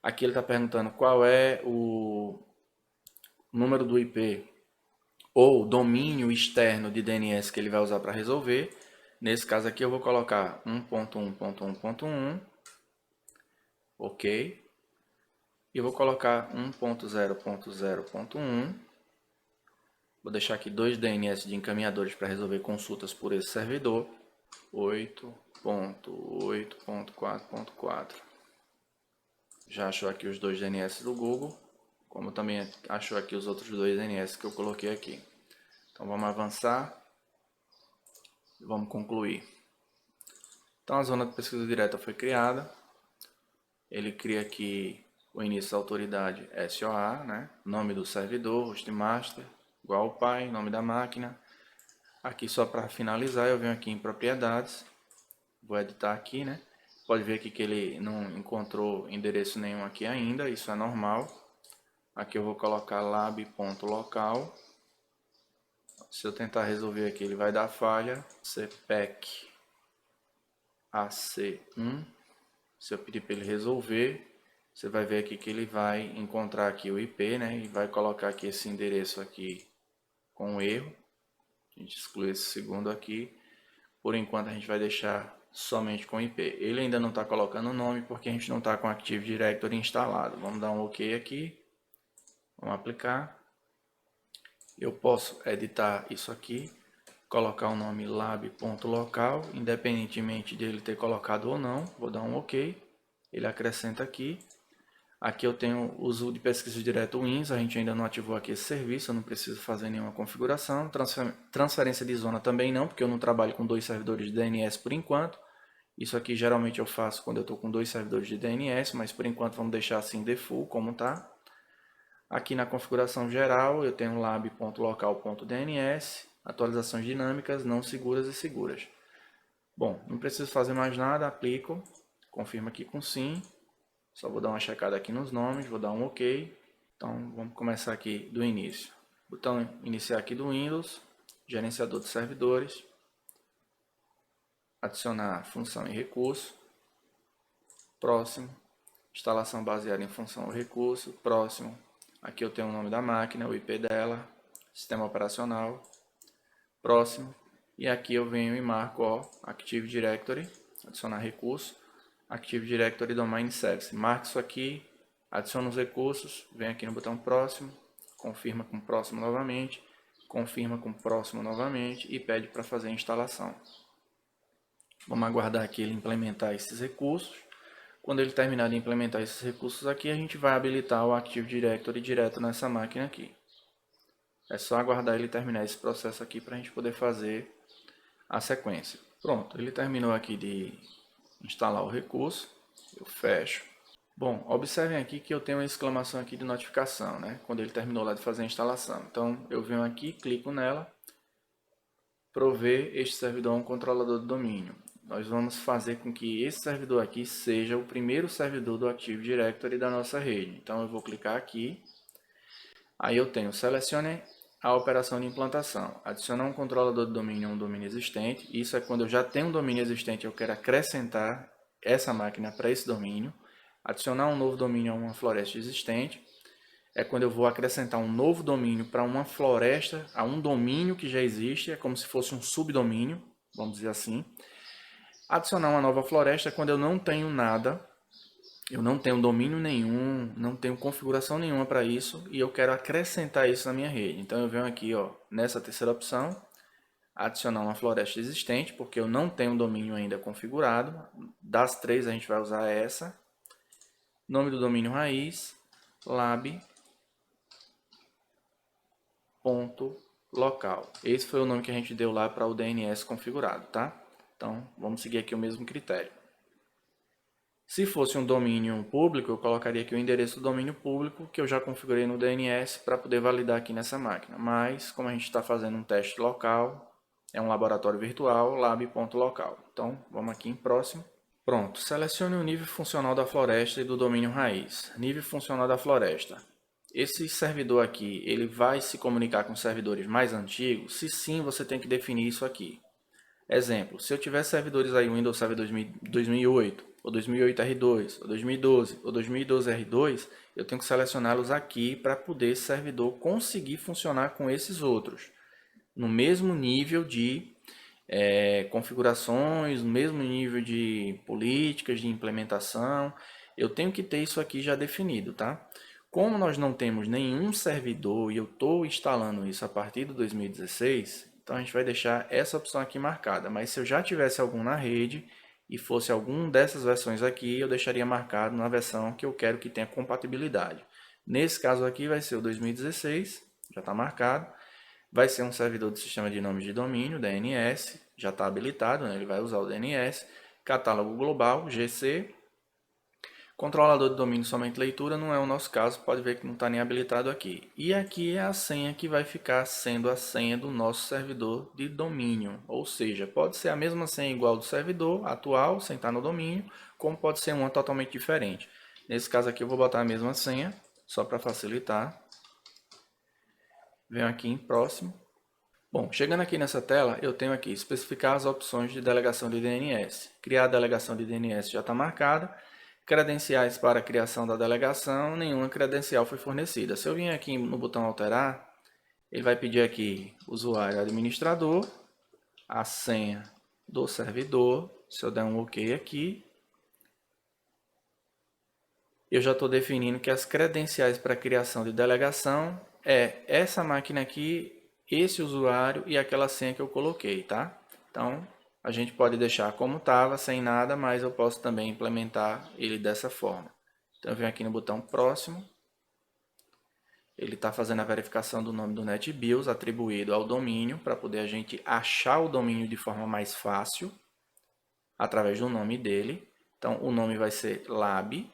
A: Aqui ele está perguntando qual é o número do IP ou domínio externo de DNS que ele vai usar para resolver. Nesse caso aqui eu vou colocar 1.1.1.1, ok. E eu vou colocar 1.0.0.1. Vou deixar aqui dois DNS de encaminhadores para resolver consultas por esse servidor. 8.8.4.4. Já achou aqui os dois DNS do Google, como também achou aqui os outros dois DNS que eu coloquei aqui. Então vamos avançar e vamos concluir. Então a zona de pesquisa direta foi criada. Ele cria aqui o início da autoridade SOA, né? Nome do servidor, hostmaster, igual ao pai, nome da máquina. Aqui só para finalizar, eu venho aqui em propriedades, vou editar aqui, né? Pode ver aqui que ele não encontrou endereço nenhum aqui ainda, isso é normal. Aqui eu vou colocar lab.local. Se eu tentar resolver aqui, ele vai dar falha. cpec AC1. Se eu pedir para ele resolver, você vai ver aqui que ele vai encontrar aqui o IP, né? E vai colocar aqui esse endereço aqui com erro. A gente exclui esse segundo aqui. Por enquanto a gente vai deixar somente com IP. Ele ainda não está colocando o nome porque a gente não está com o Active Directory instalado. Vamos dar um OK aqui. Vamos aplicar. Eu posso editar isso aqui, colocar o nome lab.local, independentemente dele ter colocado ou não. Vou dar um OK. Ele acrescenta aqui. Aqui eu tenho o uso de pesquisa direto WINS, a gente ainda não ativou aqui esse serviço, eu não preciso fazer nenhuma configuração. Transferência de zona também não, porque eu não trabalho com dois servidores de DNS por enquanto. Isso aqui geralmente eu faço quando eu estou com dois servidores de DNS, mas por enquanto vamos deixar assim default como está. Aqui na configuração geral eu tenho lab.local.dns, atualizações dinâmicas, não seguras e seguras. Bom, não preciso fazer mais nada, aplico, confirmo aqui com sim. Só vou dar uma checada aqui nos nomes, vou dar um OK. Então vamos começar aqui do início. Botão iniciar aqui do Windows, gerenciador de servidores, adicionar função e recurso, próximo, instalação baseada em função ou recurso, próximo. Aqui eu tenho o nome da máquina, o IP dela, sistema operacional, próximo. E aqui eu venho e marco ó, Active Directory, adicionar recurso, Active Directory Domain Service. Marque isso aqui, adiciona os recursos, vem aqui no botão próximo, confirma com próximo novamente, confirma com próximo novamente e pede para fazer a instalação. Vamos aguardar aqui ele implementar esses recursos. Quando ele terminar de implementar esses recursos aqui, a gente vai habilitar o Active Directory direto nessa máquina aqui. É só aguardar ele terminar esse processo aqui para a gente poder fazer a sequência. Pronto, ele terminou aqui de instalar o recurso, eu fecho. Bom, observem aqui que eu tenho uma exclamação aqui de notificação, né? Quando ele terminou lá de fazer a instalação. Então, eu venho aqui, clico nela, prover este servidor a um controlador de domínio. Nós vamos fazer com que esse servidor aqui seja o primeiro servidor do Active Directory da nossa rede. Então, eu vou clicar aqui. Aí eu tenho, selecione a operação de implantação. Adicionar um controlador de domínio a um domínio existente. Isso é quando eu já tenho um domínio existente e eu quero acrescentar essa máquina para esse domínio. Adicionar um novo domínio a uma floresta existente. É quando eu vou acrescentar um novo domínio para uma floresta, a um domínio que já existe. É como se fosse um subdomínio, vamos dizer assim. Adicionar uma nova floresta é quando eu não tenho nada. Eu não tenho domínio nenhum, não tenho configuração nenhuma para isso e eu quero acrescentar isso na minha rede. Então eu venho aqui, ó, nessa terceira opção, adicionar uma floresta existente, porque eu não tenho domínio ainda configurado. Das três a gente vai usar essa. Nome do domínio raiz, lab.local. Esse foi o nome que a gente deu lá para o DNS configurado, tá? Então vamos seguir aqui o mesmo critério. Se fosse um domínio público, eu colocaria aqui o endereço do domínio público que eu já configurei no DNS para poder validar aqui nessa máquina. Mas, como a gente está fazendo um teste local, é um laboratório virtual, lab.local. Então, vamos aqui em próximo. Pronto, selecione o nível funcional da floresta e do domínio raiz. Nível funcional da floresta. Esse servidor aqui, ele vai se comunicar com servidores mais antigos? Se sim, você tem que definir isso aqui. Exemplo, se eu tiver servidores aí, Windows Server 2008, ou 2008 R2, ou 2012, ou 2012 R2, eu tenho que selecioná-los aqui para poder esse servidor conseguir funcionar com esses outros. No mesmo nível de configurações, no mesmo nível de políticas, de implementação, eu tenho que ter isso aqui já definido, tá? Como nós não temos nenhum servidor e eu estou instalando isso a partir do 2016, então a gente vai deixar essa opção aqui marcada. Mas se eu já tivesse algum na rede e fosse algum dessas versões aqui, eu deixaria marcado na versão que eu quero que tenha compatibilidade. Nesse caso aqui vai ser o 2016, já está marcado. Vai ser um servidor de sistema de nomes de domínio, DNS, já está habilitado, né? Ele vai usar o DNS. Catálogo global, GC. Controlador de domínio somente leitura, não é o nosso caso, pode ver que não está nem habilitado aqui. E aqui é a senha que vai ficar sendo a senha do nosso servidor de domínio. Ou seja, pode ser a mesma senha igual do servidor atual, sem estar no domínio, como pode ser uma totalmente diferente. Nesse caso aqui eu vou botar a mesma senha, só para facilitar. Venho aqui em próximo. Bom, chegando aqui nessa tela, eu tenho aqui especificar as opções de delegação de DNS. Criar a delegação de DNS já está marcada. Credenciais para a criação da delegação, nenhuma credencial foi fornecida. Se eu vir aqui no botão alterar, ele vai pedir aqui usuário administrador, a senha do servidor. Se eu der um OK aqui, eu já estou definindo que as credenciais para a criação de delegação é essa máquina aqui, esse usuário e aquela senha que eu coloquei, tá? Então, a gente pode deixar como estava, sem nada, mas eu posso também implementar ele dessa forma. Então, eu venho aqui no botão próximo. Ele está fazendo a verificação do nome do NetBIOS atribuído ao domínio, para poder a gente achar o domínio de forma mais fácil, através do nome dele. Então, o nome vai ser Lab.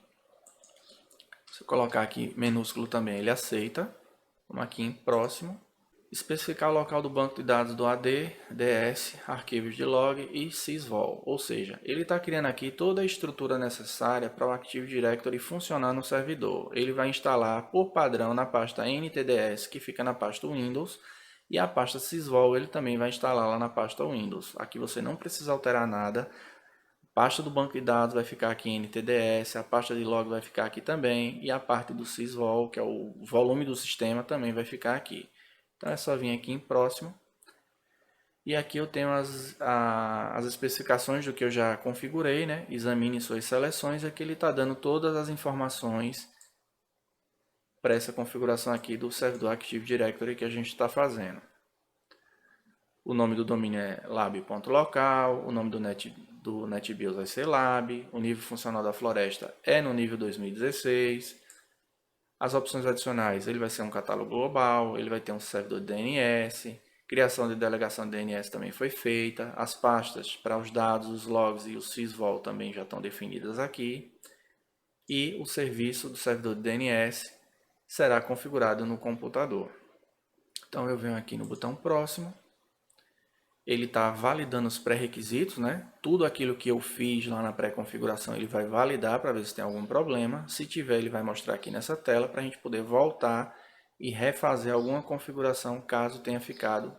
A: Se eu colocar aqui minúsculo também, ele aceita. Vamos aqui em próximo. Especificar o local do banco de dados do AD, DS, arquivos de log e sysvol. Ou seja, ele está criando aqui toda a estrutura necessária para o Active Directory funcionar no servidor. Ele vai instalar por padrão na pasta NTDS, que fica na pasta Windows, e a pasta sysvol ele também vai instalar lá na pasta Windows. Aqui você não precisa alterar nada. A pasta do banco de dados vai ficar aqui em NTDS, a pasta de log vai ficar aqui também, e a parte do sysvol, que é o volume do sistema, também vai ficar aqui. Então é só vir aqui em próximo. E aqui eu tenho as especificações do que eu já configurei, né? Examine suas seleções. Aqui ele está dando todas as informações para essa configuração aqui do servidor Active Directory que a gente está fazendo. O nome do domínio é lab.local, o nome do NetBIOS vai ser lab, o nível funcional da floresta é no nível 2016. As opções adicionais, ele vai ser um catálogo global, ele vai ter um servidor de DNS, Criação de delegação de DNS também foi feita. As pastas para os dados, os logs e o sysvol também já estão definidas aqui. E o serviço do servidor de DNS será configurado no computador. Então eu venho aqui no botão próximo. Ele está validando os pré-requisitos, né? Tudo aquilo que eu fiz lá na pré-configuração ele vai validar para ver se tem algum problema. Se tiver, ele vai mostrar aqui nessa tela para a gente poder voltar e refazer alguma configuração caso tenha ficado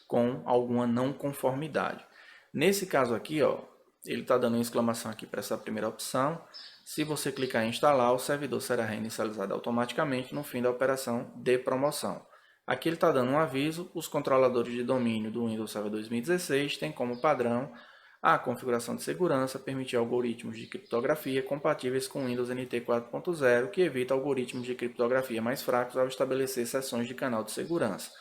A: com alguma não conformidade. Nesse caso aqui, ó, ele está dando uma exclamação aqui para essa primeira opção. Se você clicar em instalar, o servidor será reinicializado automaticamente no fim da operação de promoção. Aqui ele está dando um aviso, os controladores de domínio do Windows Server 2016 têm como padrão a configuração de segurança, permitir algoritmos de criptografia compatíveis com Windows NT 4.0, que evita algoritmos de criptografia mais fracos ao estabelecer seções de canal de segurança.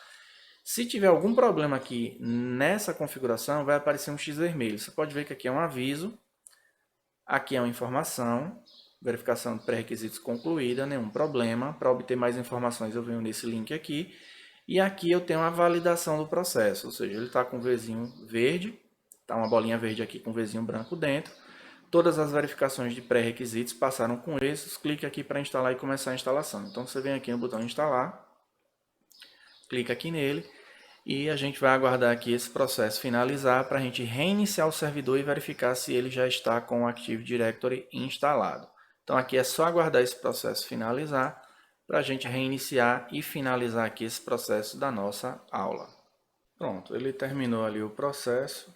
A: Se tiver algum problema aqui nessa configuração, vai aparecer um X vermelho. Você pode ver que aqui é um aviso, aqui é uma informação, verificação de pré-requisitos concluída, nenhum problema. Para obter mais informações eu venho nesse link aqui. E aqui eu tenho a validação do processo, ou seja, ele está com o Vzinho verde, está uma bolinha verde aqui com o Vzinho branco dentro. Todas as verificações de pré-requisitos passaram com esses. Clique aqui para instalar e começar a instalação. Então você vem aqui no botão instalar, clica aqui nele e a gente vai aguardar aqui esse processo finalizar para a gente reiniciar o servidor e verificar se ele já está com o Active Directory instalado. Então aqui é só aguardar esse processo finalizar para a gente reiniciar e finalizar aqui esse processo da nossa aula. Pronto, ele terminou ali o processo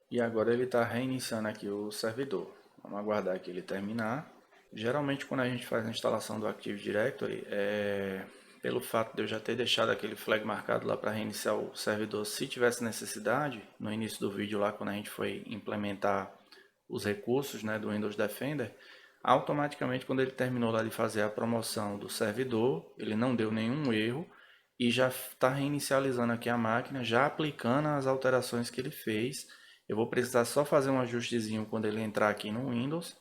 A: e agora ele está reiniciando aqui o servidor. Vamos aguardar aqui ele terminar. Geralmente quando a gente faz a instalação do Active Directory, pelo fato de eu já ter deixado aquele flag marcado lá para reiniciar o servidor, se tivesse necessidade, no início do vídeo lá quando a gente foi implementar os recursos, né, do Windows Defender, automaticamente quando ele terminou lá de fazer a promoção do servidor, ele não deu nenhum erro e já está reinicializando aqui a máquina, já aplicando as alterações que ele fez. Eu vou precisar só fazer um ajustezinho quando ele entrar aqui no Windows,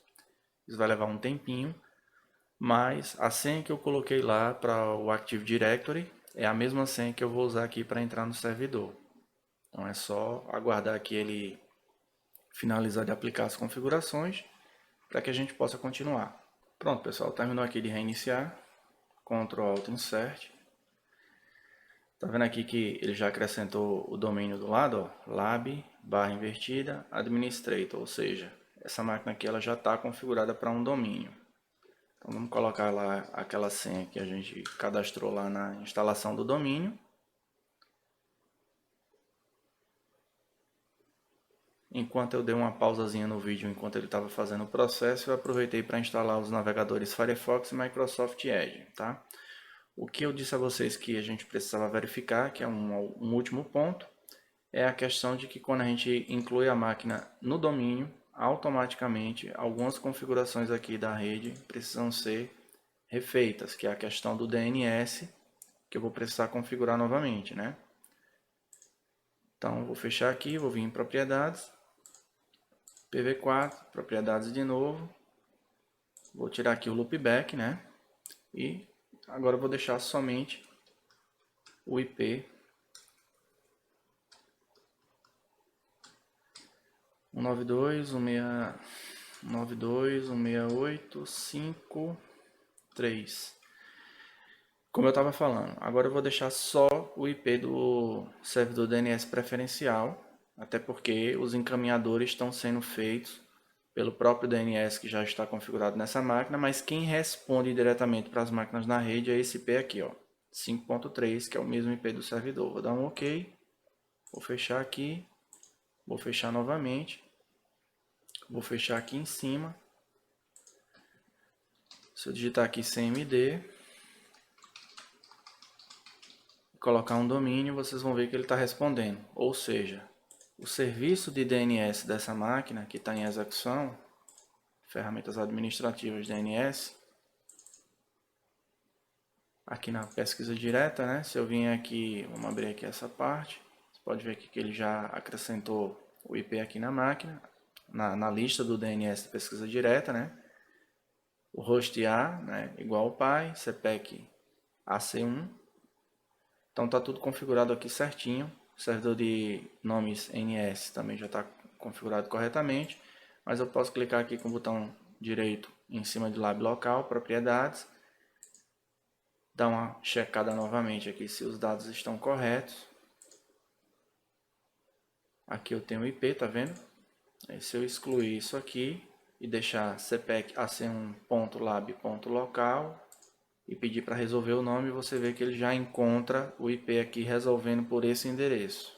A: isso vai levar um tempinho, mas a senha que eu coloquei lá para o Active Directory é a mesma senha que eu vou usar aqui para entrar no servidor. Então é só aguardar aqui ele finalizar de aplicar as configurações para que a gente possa continuar. Pronto, pessoal, terminou aqui de reiniciar. Ctrl Alt Insert. Tá vendo aqui que ele já acrescentou o domínio do lado, ó, lab/invertida administrator, ou seja, essa máquina aqui ela já está configurada para um domínio. Então vamos colocar lá aquela senha que a gente cadastrou lá na instalação do domínio. Enquanto eu dei uma pausazinha no vídeo, enquanto ele estava fazendo o processo, eu aproveitei para instalar os navegadores Firefox e Microsoft Edge, tá? O que eu disse a vocês que a gente precisava verificar, que é um último ponto, é a questão de que quando a gente inclui a máquina no domínio, automaticamente algumas configurações aqui da rede precisam ser refeitas, que é a questão do DNS, que eu vou precisar configurar novamente, né? Então, vou fechar aqui, vou vir em propriedades, PV4, propriedades de novo, vou tirar aqui o loopback, né? E agora eu vou deixar somente o IP 192.168.5.3. Como eu estava falando, agora eu vou deixar só o IP do servidor DNS preferencial, até porque os encaminhadores estão sendo feitos pelo próprio DNS que já está configurado nessa máquina, mas quem responde diretamente para as máquinas na rede é esse IP aqui, ó, 5.3, que é o mesmo IP do servidor. Vou dar um OK, vou fechar aqui, vou fechar novamente, vou fechar aqui em cima. Se eu digitar aqui cmd, colocar um domínio, vocês vão ver que ele está respondendo. Ou seja, o serviço de DNS dessa máquina que está em execução, ferramentas administrativas DNS, aqui na pesquisa direta, né? Se eu vim aqui, vamos abrir aqui essa parte, você pode ver aqui que ele já acrescentou o IP aqui na máquina, na lista do DNS de pesquisa direta, né? O host A, né, igual ao pai, CPEC AC1. Então está tudo configurado aqui certinho. O servidor de nomes NS também já está configurado corretamente, mas eu posso clicar aqui com o botão direito em cima de lab local, propriedades, dar uma checada novamente aqui se os dados estão corretos. Aqui eu tenho o IP, tá vendo? Aí, se eu excluir isso aqui e deixar cpec ac1.lab.local e pedir para resolver o nome, você vê que ele já encontra o IP aqui resolvendo por esse endereço.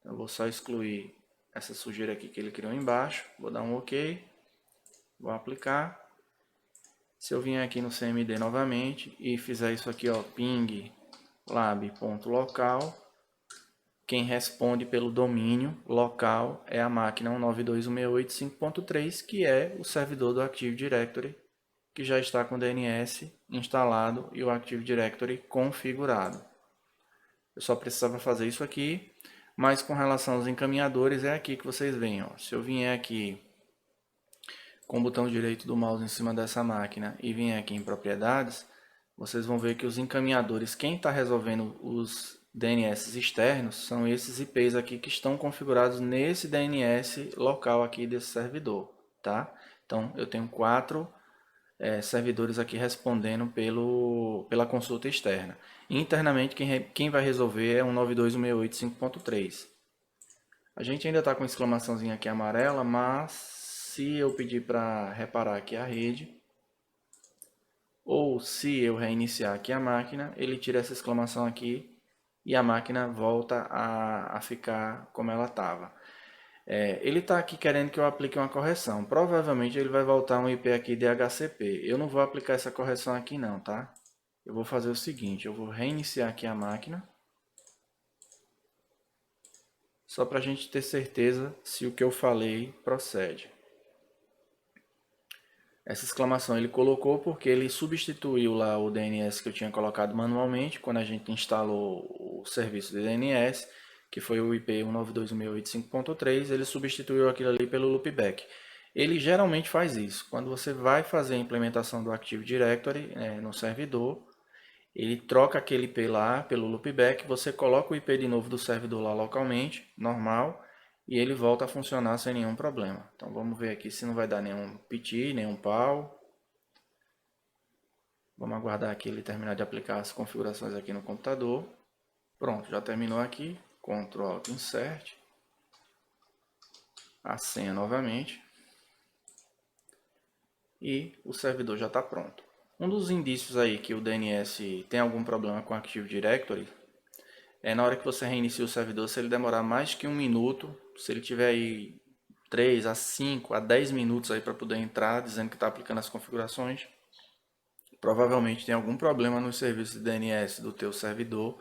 A: Então, eu vou só excluir essa sujeira aqui que ele criou embaixo, vou dar um OK, vou aplicar. Se eu vier aqui no CMD novamente e fizer isso aqui, ó, ping lab.local, quem responde pelo domínio local é a máquina 192.168.5.3, que é o servidor do Active Directory, que já está com o DNS instalado e o Active Directory configurado. Eu só precisava fazer isso aqui, mas com relação aos encaminhadores é aqui que vocês veem. Ó. Se eu vier aqui com o botão direito do mouse em cima dessa máquina e vier aqui em propriedades, vocês vão ver que os encaminhadores, quem está resolvendo os DNS externos, são esses IPs aqui que estão configurados nesse DNS local aqui desse servidor, tá? Então, eu tenho 4 servidores aqui respondendo pela consulta externa. Internamente, quem vai resolver é 192.168.5.3. A gente ainda está com exclamaçãozinha aqui amarela, mas se eu pedir para reparar aqui a rede, ou se eu reiniciar aqui a máquina, ele tira essa exclamação aqui e a máquina volta a ficar como ela estava. Ele está aqui querendo que eu aplique uma correção. Provavelmente ele vai voltar um IP aqui DHCP. Eu não vou aplicar essa correção aqui não, tá? Eu vou fazer o seguinte, eu vou reiniciar aqui a máquina. Só para a gente ter certeza se o que eu falei procede. Essa exclamação ele colocou porque ele substituiu lá o DNS que eu tinha colocado manualmente quando a gente instalou o serviço de DNS, que foi o IP 192.168.5.3, ele substituiu aquilo ali pelo loopback. Ele geralmente faz isso. Quando você vai fazer a implementação do Active Directory no servidor, ele troca aquele IP lá pelo loopback, você coloca o IP de novo do servidor lá localmente, normal, e ele volta a funcionar sem nenhum problema. Então vamos ver aqui se não vai dar nenhum PT, nenhum pau. Vamos aguardar aqui ele terminar de aplicar as configurações aqui no computador. Pronto, já terminou aqui. Ctrl Alt Insert. A senha novamente. E o servidor já está pronto. Um dos indícios aí que o DNS tem algum problema com o Active Directory é na hora que você reinicia o servidor, se ele demorar mais que 1 minuto, se ele tiver aí 3 a 5 a 10 minutos aí para poder entrar, dizendo que está aplicando as configurações, provavelmente tem algum problema no serviço de DNS do teu servidor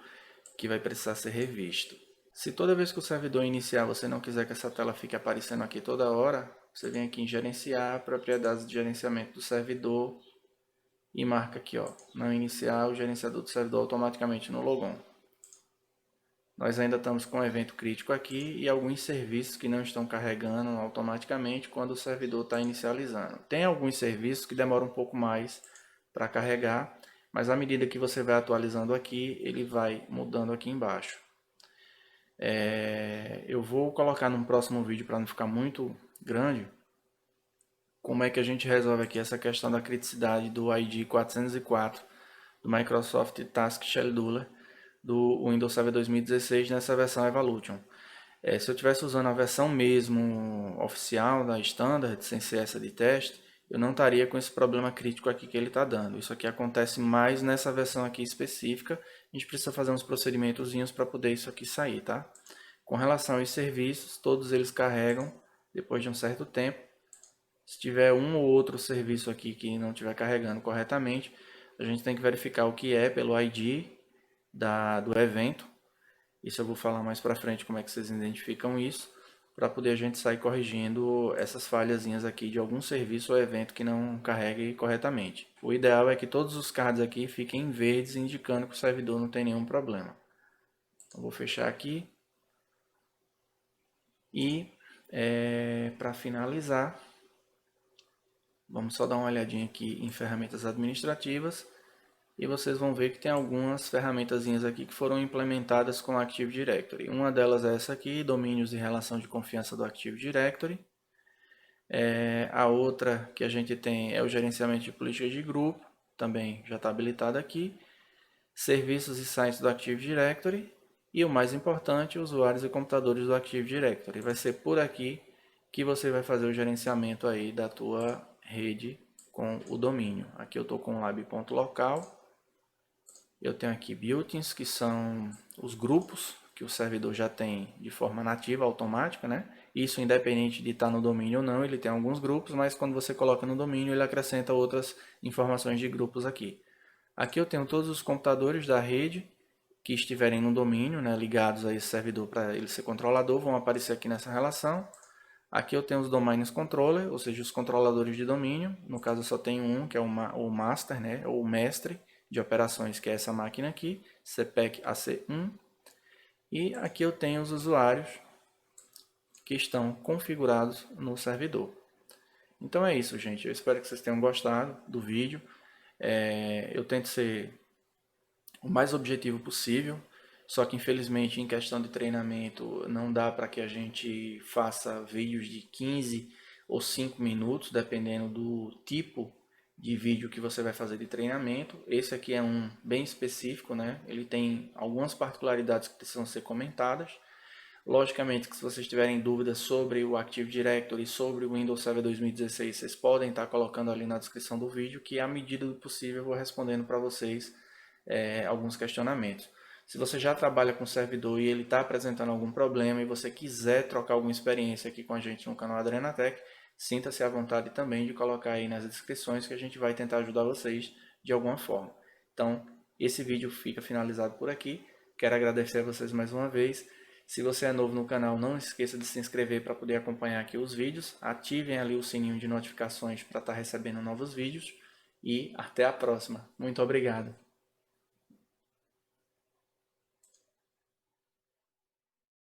A: que vai precisar ser revisto. Se toda vez que o servidor iniciar você não quiser que essa tela fique aparecendo aqui toda hora, você vem aqui em gerenciar, propriedades de gerenciamento do servidor e marca aqui, ó, não iniciar o gerenciador do servidor automaticamente no logon. Nós ainda estamos com um evento crítico aqui e alguns serviços que não estão carregando automaticamente quando o servidor está inicializando. Tem alguns serviços que demoram um pouco mais para carregar, mas à medida que você vai atualizando aqui, ele vai mudando aqui embaixo. Eu vou colocar num próximo vídeo para não ficar muito grande, como é que a gente resolve aqui essa questão da criticidade do ID 404 do Microsoft Task Scheduler do Windows Server 2016 nessa versão Evolution. Se eu estivesse usando a versão mesmo oficial da Standard, sem ser essa de teste, eu não estaria com esse problema crítico aqui que ele está dando. Isso aqui acontece mais nessa versão aqui específica. A gente precisa fazer uns procedimentozinhos para poder isso aqui sair, tá? Com relação aos serviços, todos eles carregam depois de um certo tempo. Se tiver um ou outro serviço aqui que não estiver carregando corretamente, a gente tem que verificar o que é pelo ID do evento. Isso eu vou falar mais para frente como é que vocês identificam isso, para poder a gente sair corrigindo essas falhazinhas aqui de algum serviço ou evento que não carregue corretamente. O ideal é que todos os cards aqui fiquem verdes, indicando que o servidor não tem nenhum problema. Então, vou fechar aqui. E para finalizar, vamos só dar uma olhadinha aqui em ferramentas administrativas. e vocês vão ver que tem algumas ferramentazinhas aqui que foram implementadas com o Active Directory. Uma delas é essa aqui, domínios e relação de confiança do Active Directory. A outra que a gente tem é o gerenciamento de políticas de grupo, também já está habilitado aqui. Serviços e sites do Active Directory. E o mais importante, usuários e computadores do Active Directory. Vai ser por aqui que você vai fazer o gerenciamento aí da tua rede com o domínio. Aqui eu estou com lab.local. Eu tenho aqui built-ins, que são os grupos que o servidor já tem de forma nativa, automática, né? Isso independente de estar no domínio ou não, ele tem alguns grupos, mas quando você coloca no domínio, ele acrescenta outras informações de grupos aqui. Aqui eu tenho todos os computadores da rede que estiverem no domínio, né, ligados a esse servidor para ele ser controlador, vão aparecer aqui nessa relação. Aqui eu tenho os domains controller, ou seja, os controladores de domínio. No caso eu só tenho um, que é o master, né, ou o mestre de operações, que é essa máquina aqui, CPEC AC1. E aqui eu tenho os usuários que estão configurados no servidor. Então é isso, gente. Eu espero que vocês tenham gostado do vídeo. Eu tento ser o mais objetivo possível, só que infelizmente em questão de treinamento não dá para que a gente faça vídeos de 15 ou 5 minutos, dependendo do tipo de vídeo que você vai fazer de treinamento. Esse aqui é um bem específico, né? Ele tem algumas particularidades que precisam ser comentadas. Logicamente que se vocês tiverem dúvidas sobre o Active Directory e sobre o Windows Server 2016, vocês podem estar colocando ali na descrição do vídeo, que à medida do possível eu vou respondendo para vocês alguns questionamentos. Se você já trabalha com servidor e ele está apresentando algum problema e você quiser trocar alguma experiência aqui com a gente no canal Adrenatec, sinta-se à vontade também de colocar aí nas descrições que a gente vai tentar ajudar vocês de alguma forma. Então, esse vídeo fica finalizado por aqui. Quero agradecer a vocês mais uma vez. Se você é novo no canal, não esqueça de se inscrever para poder acompanhar aqui os vídeos. Ativem ali o sininho de notificações para estar recebendo novos vídeos. E até a próxima. Muito obrigado.